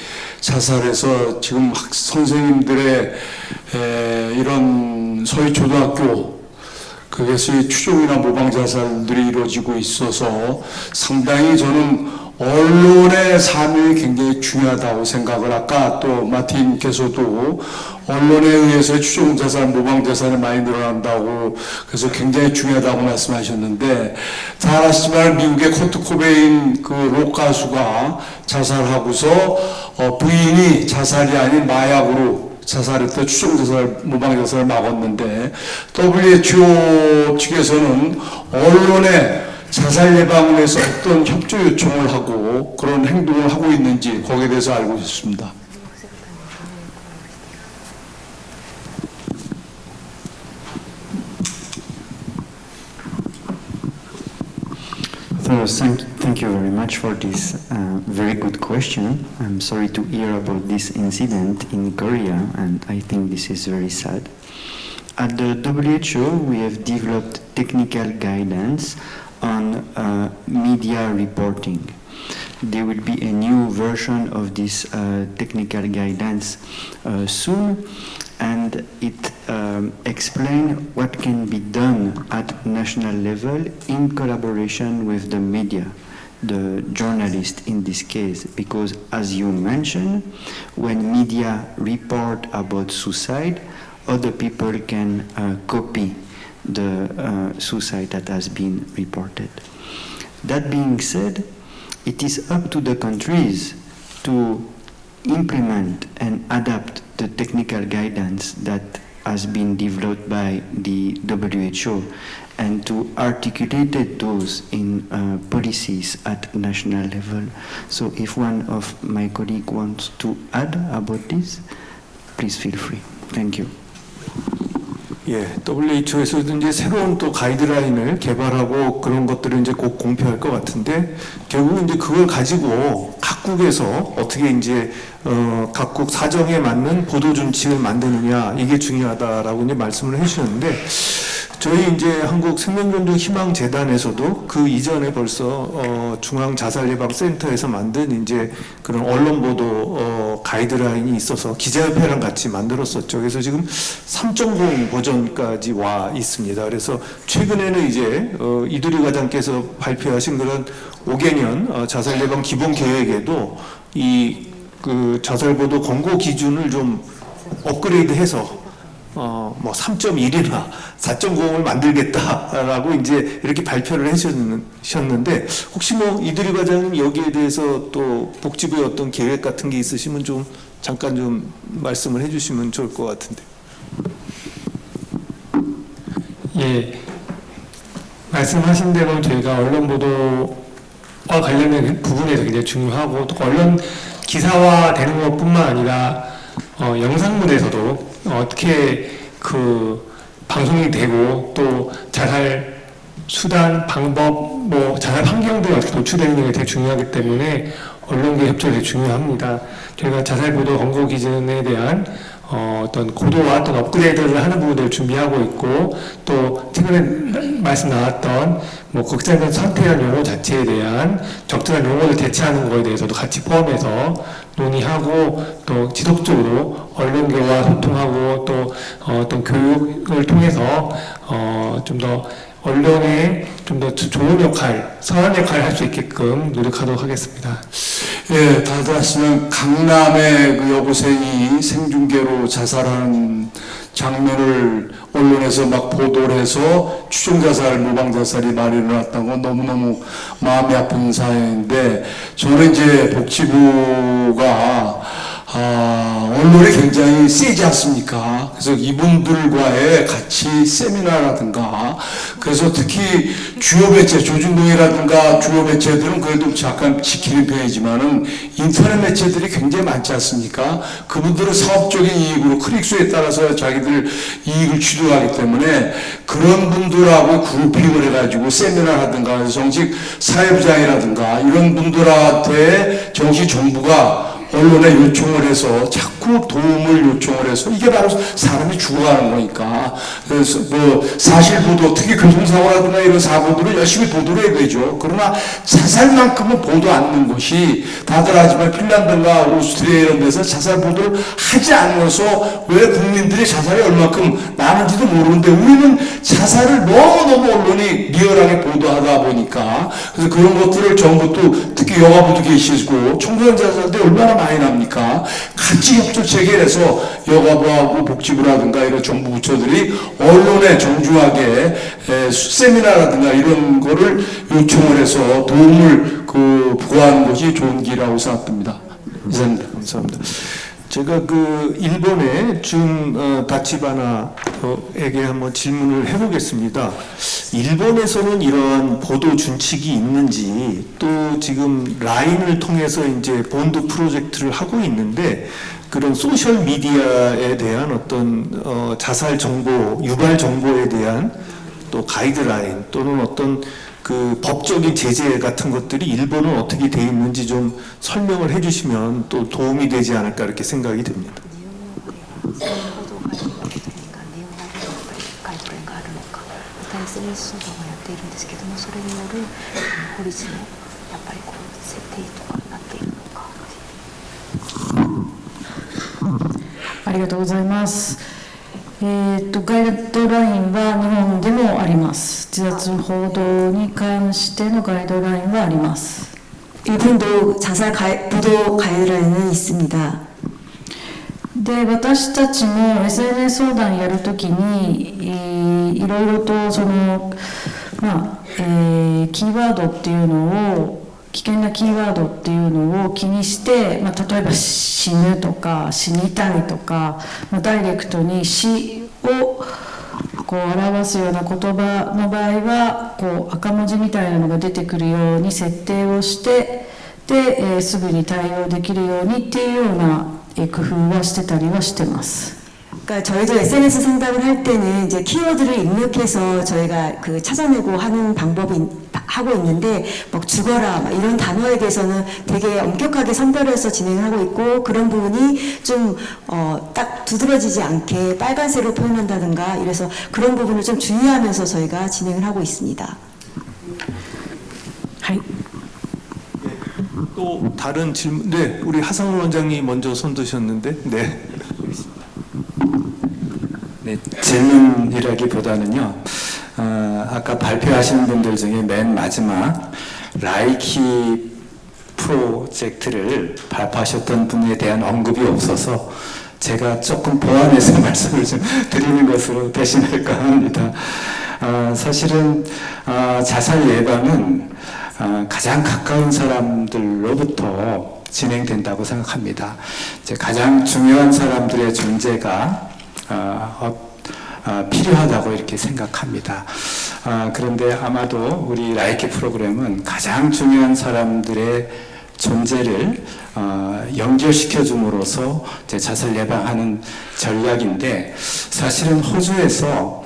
자살해서 지금 선생님들의 이런 서희 초등학교 그것이 추종이나 모방 자살들이 이루어지고 있어서 상당히 저는 언론의 삶이 굉장히 중요하다고 생각을 아까 또 마틴께서도 언론에 의해서 추종 자살, 모방 자살이 많이 늘어난다고 그래서 굉장히 중요하다고 말씀하셨는데 잘 아시지만 미국의 코트 코베인 그 록 가수가 자살하고서 부인이 자살이 아닌 마약으로 자살했던 추종자살, 모방자살을 막았는데 WHO 측에서는 언론에 자살 예방을 위해서 어떤 협조 요청을 하고 그런 행동을 하고 있는지 거기에 대해서 알고 있습니다. Thank you very much for this very good question. I'm sorry to hear about this incident in Korea, and I think this is very sad. At the WHO, we have developed technical guidance on media reporting. There will be a new version of this technical guidance soon, and it explains what can be done at national level in collaboration with the media, the journalist in this case, because as you mentioned, when media report about suicide, other people can copy the suicide that has been reported. That being said, it is up to the countries to implement and adapt the technical guidance that has been developed by the WHO and to articulate those in policies at national level. So if one of my colleagues wants to add about this, please feel free. Thank you. 예, WHO에서도 이제 새로운 또 가이드라인을 개발하고 그런 것들을 이제 곧 공표할 것 같은데 결국은 이제 그걸 가지고 각국에서 어떻게 이제 각국 사정에 맞는 보도 준칙을 만드느냐 이게 중요하다라고 이제 말씀을 해주셨는데 저희 이제 한국 생명존중 희망재단에서도 그 이전에 벌써 중앙자살예방센터에서 만든 이제 그런 언론 보도 가이드라인이 있어서 기자협회랑 같이 만들었었죠. 그래서 지금 3.0 버전까지 와 있습니다. 그래서 최근에는 이제 이두리 과장께서 발표하신 그런 5개년 자살예방 기본계획에도 이 그 자살보도 권고 기준을 좀 업그레이드해서 뭐 3.1이나 4.0을 만들겠다라고 이제 이렇게 발표를 하셨는데 혹시 뭐 이두리 과장님 여기에 대해서 또 복지부의 어떤 계획 같은 게 있으시면 좀 잠깐 좀 말씀을 해주시면 좋을 것 같은데. 예, 말씀하신 대로 저희가 언론 보도와 관련된 부분에서 굉장히 중요하고 또 언론 기사화되는 것뿐만 아니라 영상문에서도 어떻게 그 방송이 되고 또 자살 수단, 방법, 뭐 자살 환경들이 어떻게 노출되는 게 되게 중요하기 때문에 언론계 협조가 되게 중요합니다. 저희가 자살 보도 권고 기준에 대한 어떤 고도와 어떤 업그레이드를 하는 부분들을 준비하고 있고 또 최근에 말씀 나왔던 뭐 극단적 선택한 용어 자체에 대한 적절한 용어를 대체하는 거에 대해서도 같이 포함해서 논의하고 또 지속적으로 언론계와 소통하고 또 어떤 교육을 통해서 좀 더 언론에 좀 더 좋은 역할, 선한 역할을 할 수 있게끔 노력하도록 하겠습니다. 예, 다들 아시면 강남의 그 여고생이 생중계로 자살하는 장면을 언론에서 막 보도를 해서 추정자살, 모방자살이 많이 일어났다고 너무너무 마음이 아픈 사연인데 저는 이제 복지부가 언론이 굉장히 세지 않습니까? 그래서 이분들과의 같이 세미나라든가 그래서 특히 주요 매체, 조중동이라든가 주요 매체들은 그래도 약간 지키는 편이지만은 인터넷 매체들이 굉장히 많지 않습니까? 그분들은 사업적인 이익으로 클릭수에 따라서 자기들 이익을 취득하기 때문에 그런 분들하고 그룹핑을 해가지고 세미나라든가 정식 사회부장이라든가 이런 분들한테 정식 정부가 언론에 요청을 해서 자꾸 도움을 요청을 해서 이게 바로 사람이 죽어가는 거니까 그래서 뭐 사실 보도 특히 교통사고라든가 이런 사고들을 열심히 보도를 해야 되죠. 그러나 자살만큼은 보도 않는 것이 다들 하지만 핀란드인가 오스트리아 이런 데서 자살 보도를 하지 않아서 왜 국민들이 자살이 얼마큼 많은지도 모르는데 우리는 자살을 너무너무 언론이 리얼하게 보도하다 보니까 그래서 그런 것들을 정부도 특히 여가부도 계시고 청소년 자살들이 얼마나 많이 납니까? 같이 협조 체계해서 여가부하고 복지부라든가 이런 정부 부처들이 언론에 정중하게 세미나라든가 이런 거를 요청을 해서 도움을 구하는 것이 좋은 길이라고 생각합니다. 이상입니다. 감사합니다. 제가 그 일본의 준 다치바나에게 한번 질문을 해보겠습니다. 일본에서는 이러한 보도 준칙이 있는지 또 지금 라인을 통해서 이제 본드 프로젝트를 하고 있는데 그런 소셜 미디어에 대한 어떤 자살 정보, 유발 정보에 대한 또 가이드라인 또는 어떤 그 법적인 제재 같은 것들이 일본은 어떻게 돼 있는지 좀 설명을 해주시면 또 도움이 되지 않을까 이렇게 생각이 듭니다. SNS とかもやっているんですけども、それによる法律のやっぱりこう設定とかになっているのかっていう。ありがとうございます。ガイドラインは日本でもあります。自殺報道に関してのガイドラインはあります。 일본도 자살 보도 가이드라인은 있습니다. で私たちも SNS 相談やるときにいろいろとその、キーワードっていうのを危険なキーワードっていうのを気にして、例えば死ぬとか死にたいとか、ダイレクトに死をこう表すような言葉の場合はこう赤文字みたいなのが出てくるように設定をしてで、すぐに対応できるようにっていうような工夫はしてたりはしてます。 그러니까 저희도 SNS 상담을 할 때는 이제 키워드를 입력해서 저희가 그 찾아내고 하는 방법이 하고 있는데 뭐 죽어라 막 이런 단어에 대해서는 되게 엄격하게 선별해서 진행을 하고 있고 그런 부분이 좀 딱 두드러지지 않게 빨간색으로 표현한다든가 이래서 그런 부분을 좀 주의하면서 저희가 진행을 하고 있습니다. 또 다른 질문, 네, 우리 하상훈 원장님 먼저 손 드셨는데, 네. 네, 질문이라기보다는요. 아까 발표하시는 분들 중에 맨 마지막 라이키 프로젝트를 발표하셨던 분에 대한 언급이 없어서 제가 조금 보완해서 말씀을 좀 드리는 것으로 대신할까 합니다. 사실은 자살 예방은 가장 가까운 사람들로부터 진행된다고 생각합니다. 이제 가장 중요한 사람들의 존재가 필요하다고 이렇게 생각합니다. 그런데 아마도 우리 라이키 프로그램은 가장 중요한 사람들의 존재를 연결시켜 줌으로써 이제 자살 예방하는 전략인데, 사실은 호주에서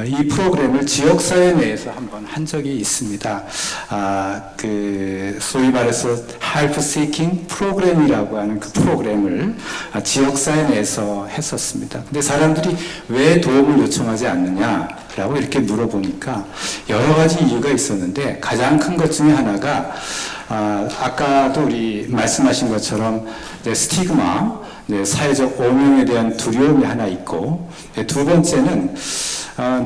이 프로그램을 지역사회 내에서 한번 한 적이 있습니다. 소위 말해서 Help Seeking 프로그램이라고 하는 그 프로그램을 지역사회 내에서 했었습니다. 근데 사람들이 왜 도움을 요청하지 않느냐라고 이렇게 물어보니까 여러 가지 이유가 있었는데, 가장 큰 것 중에 하나가 아까도 우리 말씀하신 것처럼 스티그마, 사회적 오명에 대한 두려움이 하나 있고, 두 번째는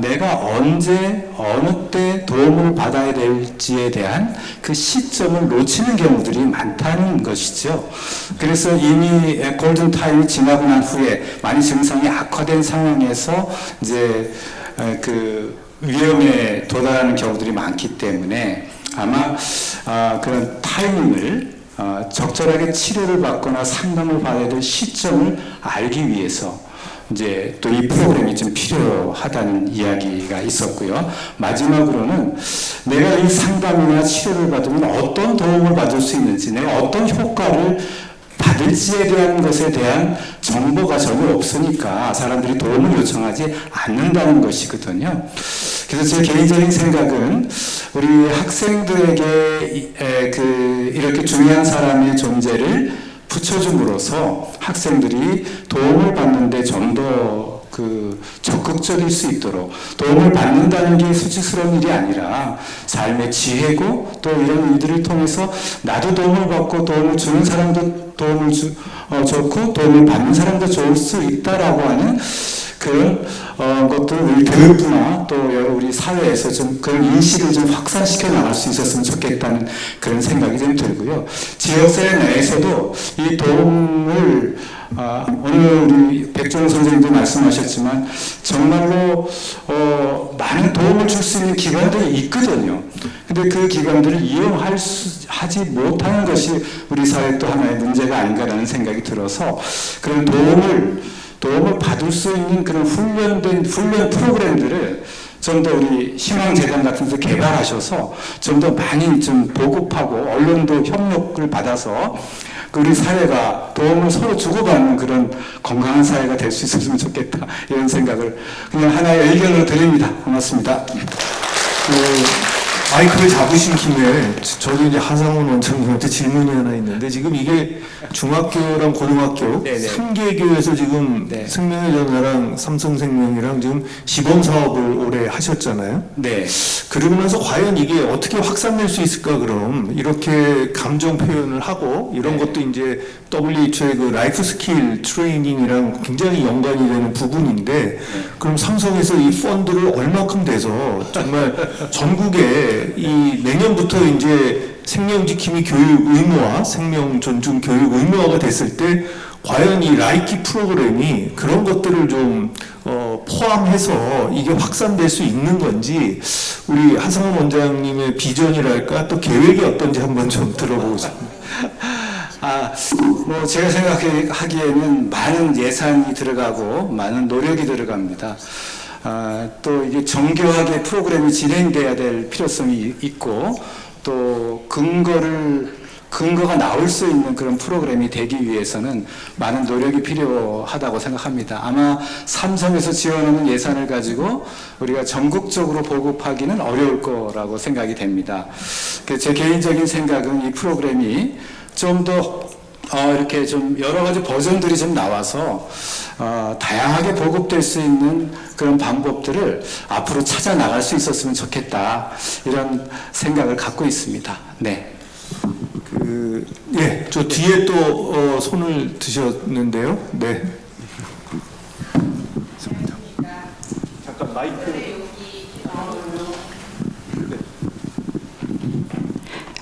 내가 언제 어느 때 도움을 받아야 될지에 대한 그 시점을 놓치는 경우들이 많다는 것이죠. 그래서 이미 골든 타임이 지나고 난 후에 많이 증상이 악화된 상황에서 이제 그 위험에 도달하는 경우들이 많기 때문에 아마 그런 타이밍을 적절하게 치료를 받거나 상담을 받아야 될 시점을 알기 위해서 이제 또 이 프로그램이 좀 필요하다는 이야기가 있었고요. 마지막으로는 내가 이 상담이나 치료를 받으면 어떤 도움을 받을 수 있는지, 내가 어떤 효과를 받을지에 대한 것에 대한 정보가 전혀 없으니까 사람들이 도움을 요청하지 않는다는 것이거든요. 그래서 제 개인적인 생각은 우리 학생들에게 이렇게 중요한 사람의 존재를 붙여줌으로써 학생들이 도움을 받는데 좀 더 적극적일 수 있도록, 도움을 받는다는 게 수치스러운 일이 아니라 삶의 지혜고, 또 이런 일들을 통해서 나도 도움을 받고 도움을 주는 사람도 도움을 좋고 도움을 받는 사람도 좋을 수 있다라고 하는 그런 것들을 우리 교육부나 또 우리 사회에서 좀 그런 인식을 좀 확산시켜 나갈 수 있었으면 좋겠다는 그런 생각이 좀 들고요. 지역사회 내에서도 이 도움을 오늘 우리 백종원 선생님도 말씀하셨지만 정말로 많은 도움을 줄 수 있는 기관들이 있거든요. 근데 그 기관들을 하지 못하는 것이 우리 사회 또 하나의 문제가 아닌가라는 생각이 들어서, 그런 도움을 받을 수 있는 그런 훈련 프로그램들을 좀 더 우리 희망재단 같은 데서 개발하셔서 좀 더 많이 좀 보급하고 언론도 협력을 받아서 우리 사회가 도움을 서로 주고받는 그런 건강한 사회가 될 수 있었으면 좋겠다, 이런 생각을 그냥 하나의 의견으로 드립니다. 고맙습니다. 마이크를 잡으신 김에 저도 이제 하상훈 원장님한테 질문이 하나 있는데, 지금 이게 중학교랑 고등학교 3개교에서 지금 생명의 전화랑 삼성생명이랑 지금 시범 사업을 올해 하셨잖아요. 네. 그러고 나서 과연 이게 어떻게 확산될 수 있을까? 그럼 이렇게 감정 표현을 하고 이런 것도 이제 WHO의 그 라이프 스킬 트레이닝이랑 굉장히 연관이 되는 부분인데, 그럼 삼성에서 이 펀드를 얼마큼 돼서 정말 전국에 이 내년부터 이제 생명지킴이 교육 의무화, 생명 존중 교육 의무화가 됐을 때 과연 이 라이키 프로그램이 그런 것들을 좀 포함해서 이게 확산될 수 있는 건지, 우리 하상훈 원장님의 비전이랄까 또 계획이 어떤지 한번 좀 들어보고 싶습니다. 제가 생각하기에는 많은 예산이 들어가고 많은 노력이 들어갑니다. 또 이게 정교하게 프로그램이 진행돼야 될 필요성이 있고, 또 근거가 나올 수 있는 그런 프로그램이 되기 위해서는 많은 노력이 필요하다고 생각합니다. 아마 삼성에서 지원하는 예산을 가지고 우리가 전국적으로 보급하기는 어려울 거라고 생각이 됩니다. 제 개인적인 생각은 이 프로그램이 좀 더 이렇게 좀 여러 가지 버전들이 좀 나와서 다양하게 보급될 수 있는 그런 방법들을 앞으로 찾아 나갈 수 있었으면 좋겠다, 이런 생각을 갖고 있습니다. 네. 저 뒤에 또 손을 드셨는데요. 네. 잠깐 마이크.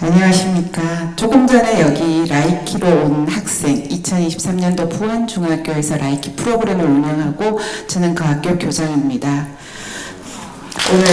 안녕하십니까. 조금 전에 여기 라이키로 온 학생, 2023년도 부안중학교에서 라이키 프로그램을 운영하고 저는 그 학교 교장입니다. 오늘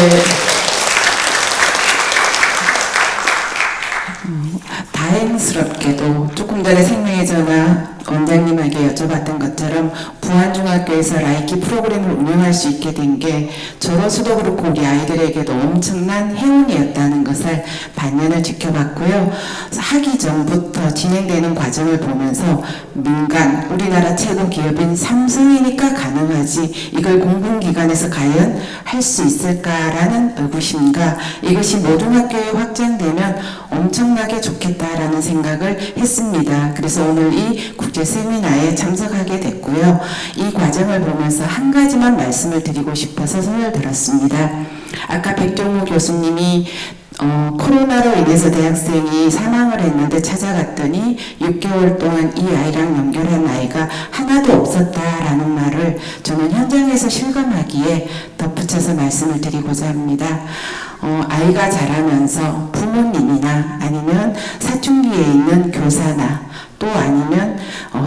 다행스럽게도 조금 전에 생명의 전화 원장님에게 여쭤봤던 것처럼 부안중학교에서 라이키 프로그램을 운영할 수 있게 된 게 저로서도 그렇고 우리 아이들에게도 엄청난 행운이었다는 것을 반년을 지켜봤고요. 하기 전부터 진행되는 과정을 보면서 민간, 우리나라 최고 기업인 삼성이니까 가능하지 이걸 공공기관에서 과연 할 수 있을까라는 의구심과 이것이 모든 학교에 확장되면 엄청나게 좋겠다라는 생각을 했습니다. 그래서 오늘 이 국제 세미나에 참석하게 됐고요. 이 과정을 보면서 한 가지만 말씀을 드리고 싶어서 손을 들었습니다. 아까 백종무 교수님이 코로나로 인해서 대학생이 사망을 했는데 찾아갔더니 6개월 동안 이 아이랑 연결한 아이가 하나도 없었다라는 말을 저는 현장에서 실감하기에 덧붙여서 말씀을 드리고자 합니다. 아이가 자라면서 부모님이나 아니면 사춘기에 있는 교사나 또 아니면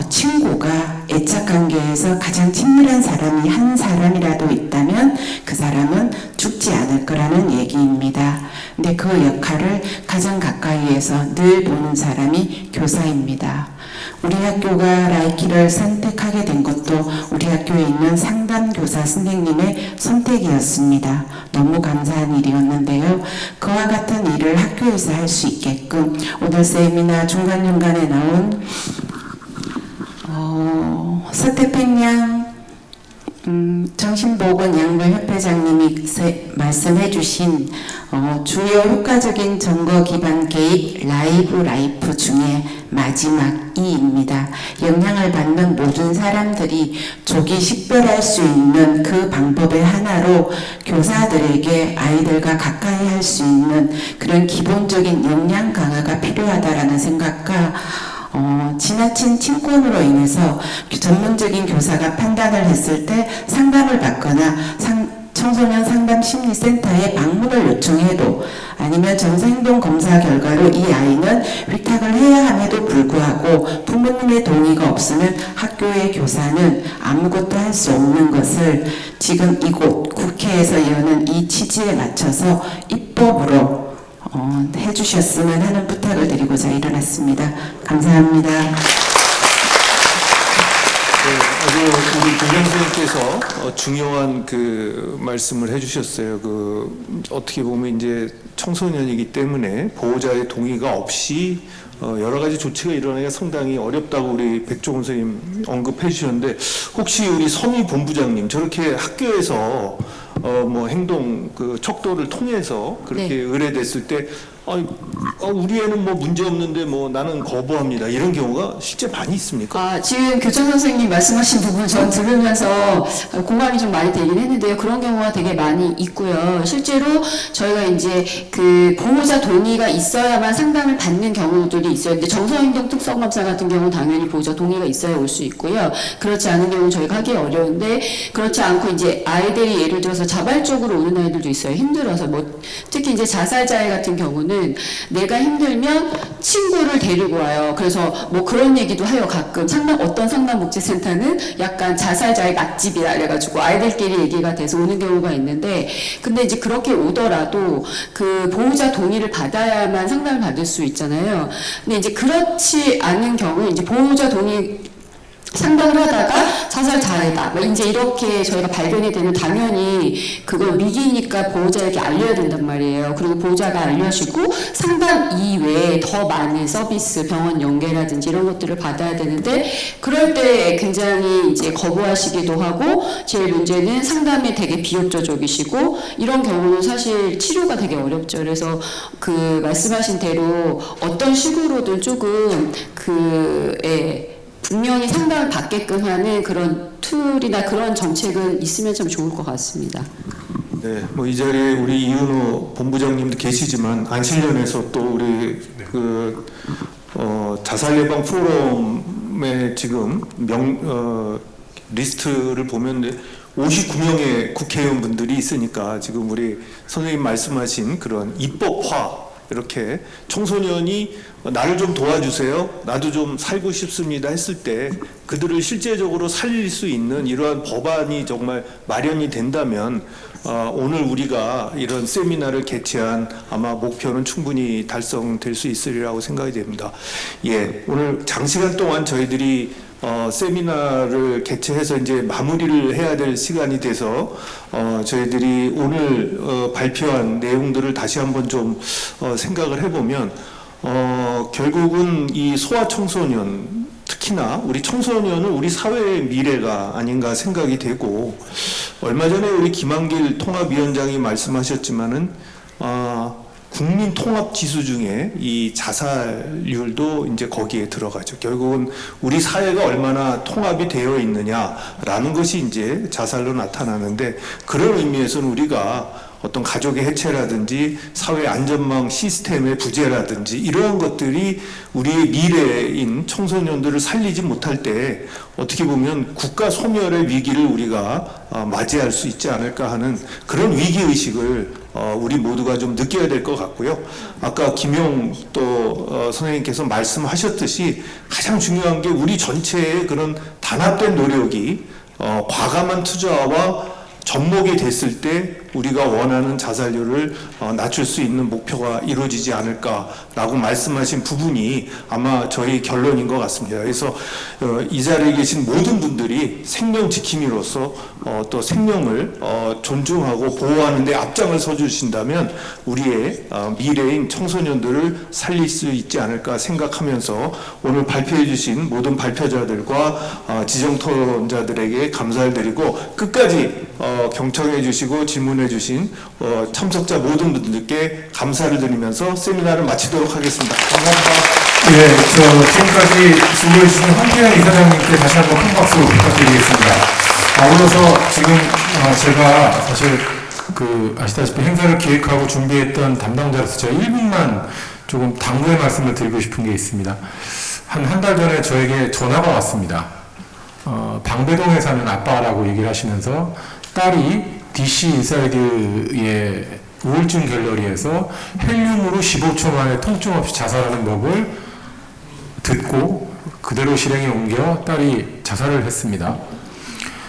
친구가 애착관계에서 가장 친밀한 사람이 한 사람이라도 있다면 그 사람은 죽지 않을 거라는 얘기입니다. 근데 그 역할을 가장 가까이에서 늘 보는 사람이 교사입니다. 우리 학교가 라이키를 선택하게 된 것도 우리 학교에 있는 상담교사 선생님의 선택이었습니다. 너무 감사한 일이었는데요. 그와 같은 일을 학교에서 할 수 있게끔 오늘 세미나 중간중간에 나온 서태팽 양 정신보건양물협회장님이 말씀해 주신 주요 효과적인 정거 기반 개입 라이프 중에 마지막 2입니다. 영향을 받는 모든 사람들이 조기 식별할 수 있는 그 방법의 하나로 교사들에게 아이들과 가까이 할 수 있는 그런 기본적인 역량 강화가 필요하다라는 생각과 지나친 친권으로 인해서 전문적인 교사가 판단을 했을 때 상담을 받거나 청소년 상담 심리센터에 방문을 요청해도 아니면 정서행동 검사 결과로 이 아이는 위탁을 해야 함에도 불구하고 부모님의 동의가 없으면 학교의 교사는 아무것도 할 수 없는 것을 지금 이곳 국회에서 여는 이 취지에 맞춰서 입법으로 해주셨으면 하는 부탁을 드리고자 일어났습니다. 감사합니다. 아주 우리 교장 선생님께서 중요한 그 말씀을 해주셨어요. 어떻게 보면 이제 청소년이기 때문에 보호자의 동의가 없이 여러 가지 조치가 일어나기가 상당히 어렵다고 우리 백종원 선생님 언급해 주셨는데 혹시 우리 서미 본부장님 저렇게 학교에서 행동 척도를 통해서 그렇게 의뢰됐을 때 우리 애는 문제 없는데 나는 거부합니다. 이런 경우가 실제 많이 있습니까? 지금 교장 선생님 말씀하신 부분 전 들으면서 공감이 좀 많이 되긴 했는데요. 그런 경우가 되게 많이 있고요. 실제로 저희가 이제 그 보호자 동의가 있어야만 상담을 받는 경우들이 있어요. 근데 정서행동 특성검사 같은 경우는 당연히 보호자 동의가 있어야 올 수 있고요. 그렇지 않은 경우는 저희가 하기 어려운데 그렇지 않고 이제 아이들이 예를 들어서 자발적으로 오는 아이들도 있어요. 힘들어서 특히 이제 자살자애 같은 경우는 내가 힘들면 친구를 데리고 와요. 그래서 그런 얘기도 해요. 가끔 어떤 상담복지센터는 약간 자살자의 맛집이라 그래가지고 아이들끼리 얘기가 돼서 오는 경우가 있는데 근데 이제 그렇게 오더라도 그 보호자 동의를 받아야만 상담을 받을 수 있잖아요. 근데 이제 그렇지 않은 경우 이제 보호자 동의 상담을 하다가 자살자해다. 이제 이렇게 저희가 발견이 되면 당연히 그걸 위기니까 보호자에게 알려야 된단 말이에요. 그리고 보호자가 알려주고 상담 이외에 더 많은 서비스, 병원 연계라든지 이런 것들을 받아야 되는데 그럴 때 굉장히 이제 거부하시기도 하고 제일 문제는 상담에 되게 비협조적이시고 이런 경우는 사실 치료가 되게 어렵죠. 그래서 그 말씀하신 대로 어떤 식으로든 조금 분명히 상담을 받게끔 하는 그런 툴이나 그런 정책은 있으면 참 좋을 것 같습니다. 네, 이 자리에 우리 이은호 본부장님도 계시지만 안실련에서 또 우리 자살 예방 프로그램의 지금 리스트를 보면 59명의 국회의원분들이 있으니까 지금 우리 선생님 말씀하신 그런 입법화 이렇게 청소년이 나를 좀 도와주세요. 나도 좀 살고 싶습니다 했을 때 그들을 실제적으로 살릴 수 있는 이러한 법안이 정말 마련이 된다면 오늘 우리가 이런 세미나를 개최한 아마 목표는 충분히 달성될 수 있으리라고 생각이 됩니다. 예, 오늘 장시간 동안 저희들이 세미나를 개최해서 이제 마무리를 해야 될 시간이 돼서 저희들이 오늘 발표한 내용들을 다시 한번 좀 생각을 해보면 결국은 이 소아청소년 특히나 우리 청소년은 우리 사회의 미래가 아닌가 생각이 되고 얼마 전에 우리 김한길 통합위원장이 말씀하셨지만은 국민 통합 지수 중에 이 자살률도 이제 거기에 들어가죠. 결국은 우리 사회가 얼마나 통합이 되어 있느냐라는 것이 이제 자살로 나타나는데 그런 의미에서는 우리가 어떤 가족의 해체라든지 사회 안전망 시스템의 부재라든지 이러한 것들이 우리의 미래인 청소년들을 살리지 못할 때 어떻게 보면 국가 소멸의 위기를 우리가 맞이할 수 있지 않을까 하는 그런 위기의식을 우리 모두가 좀 느껴야 될 것 같고요. 아까 김용 또 선생님께서 말씀하셨듯이 가장 중요한 게 우리 전체의 그런 단합된 노력이 과감한 투자와 접목이 됐을 때 우리가 원하는 자살률을 낮출 수 있는 목표가 이루어지지 않을까라고 말씀하신 부분이 아마 저희 결론인 것 같습니다. 그래서 이 자리에 계신 모든 분들이 생명 지킴이로서 또 생명을 존중하고 보호하는 데 앞장을 서주신다면 우리의 미래인 청소년들을 살릴 수 있지 않을까 생각하면서 오늘 발표해 주신 모든 발표자들과 지정토론자들에게 감사를 드리고 끝까지 경청해 주시고 질문해 주신 참석자 모든 분들께 감사를 드리면서 세미나를 마치도록 하겠습니다. 감사합니다. 예, 지금까지 질문해 주신 황태현 이사장님께 다시 한번 큰 박수 부탁드리겠습니다. 아울러서 지금 제가 사실 아시다시피 행사를 기획하고 준비했던 담당자로서 제가 1분만 조금 당부의 말씀을 드리고 싶은 게 있습니다. 한 달 전에 저에게 전화가 왔습니다. 방배동에 사는 아빠라고 얘기를 하시면서 딸이 DC 인사이드의 우울증 갤러리에서 헬륨으로 15초 만에 통증 없이 자살하는 법을 듣고 그대로 실행에 옮겨 딸이 자살을 했습니다.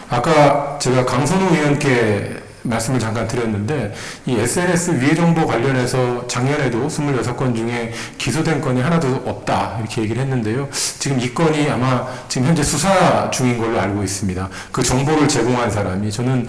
아까 제가 강선우 의원께 말씀을 잠깐 드렸는데 이 SNS 위해 정보 관련해서 작년에도 26건 중에 기소된 건이 하나도 없다 이렇게 얘기를 했는데요. 지금 이 건이 아마 지금 현재 수사 중인 걸로 알고 있습니다. 그 정보를 제공한 사람이 저는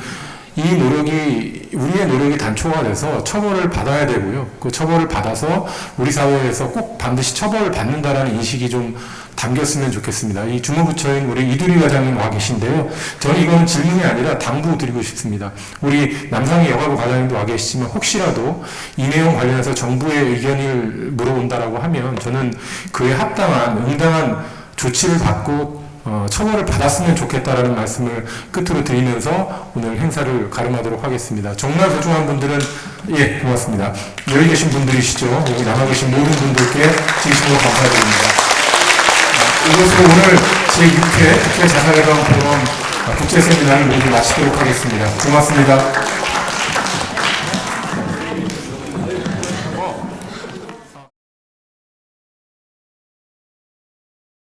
우리의 노력이 단초가 돼서 처벌을 받아야 되고요. 그 처벌을 받아서 우리 사회에서 꼭 반드시 처벌을 받는다라는 인식이 좀 담겼으면 좋겠습니다. 이 주무부처인 우리 이두리 과장님 와 계신데요. 저는 이거는 질문이 아니라 당부 드리고 싶습니다. 우리 남상희 여가부 과장님도 와 계시지만 혹시라도 이 내용 관련해서 정부의 의견을 물어본다라고 하면 저는 그에 합당한 응당한 조치를 받고 처벌을 받았으면 좋겠다라는 말씀을 끝으로 드리면서 오늘 행사를 가름하도록 하겠습니다. 정말 소중한 분들은 예 고맙습니다. 여기 계신 분들이시죠. 여기 남아 계신 모든 분들께 진심으로 감사드립니다. 이것으로 오늘 제6회 국제자살예방 포럼 국제세미나를 모두 마치도록 하겠습니다. 고맙습니다.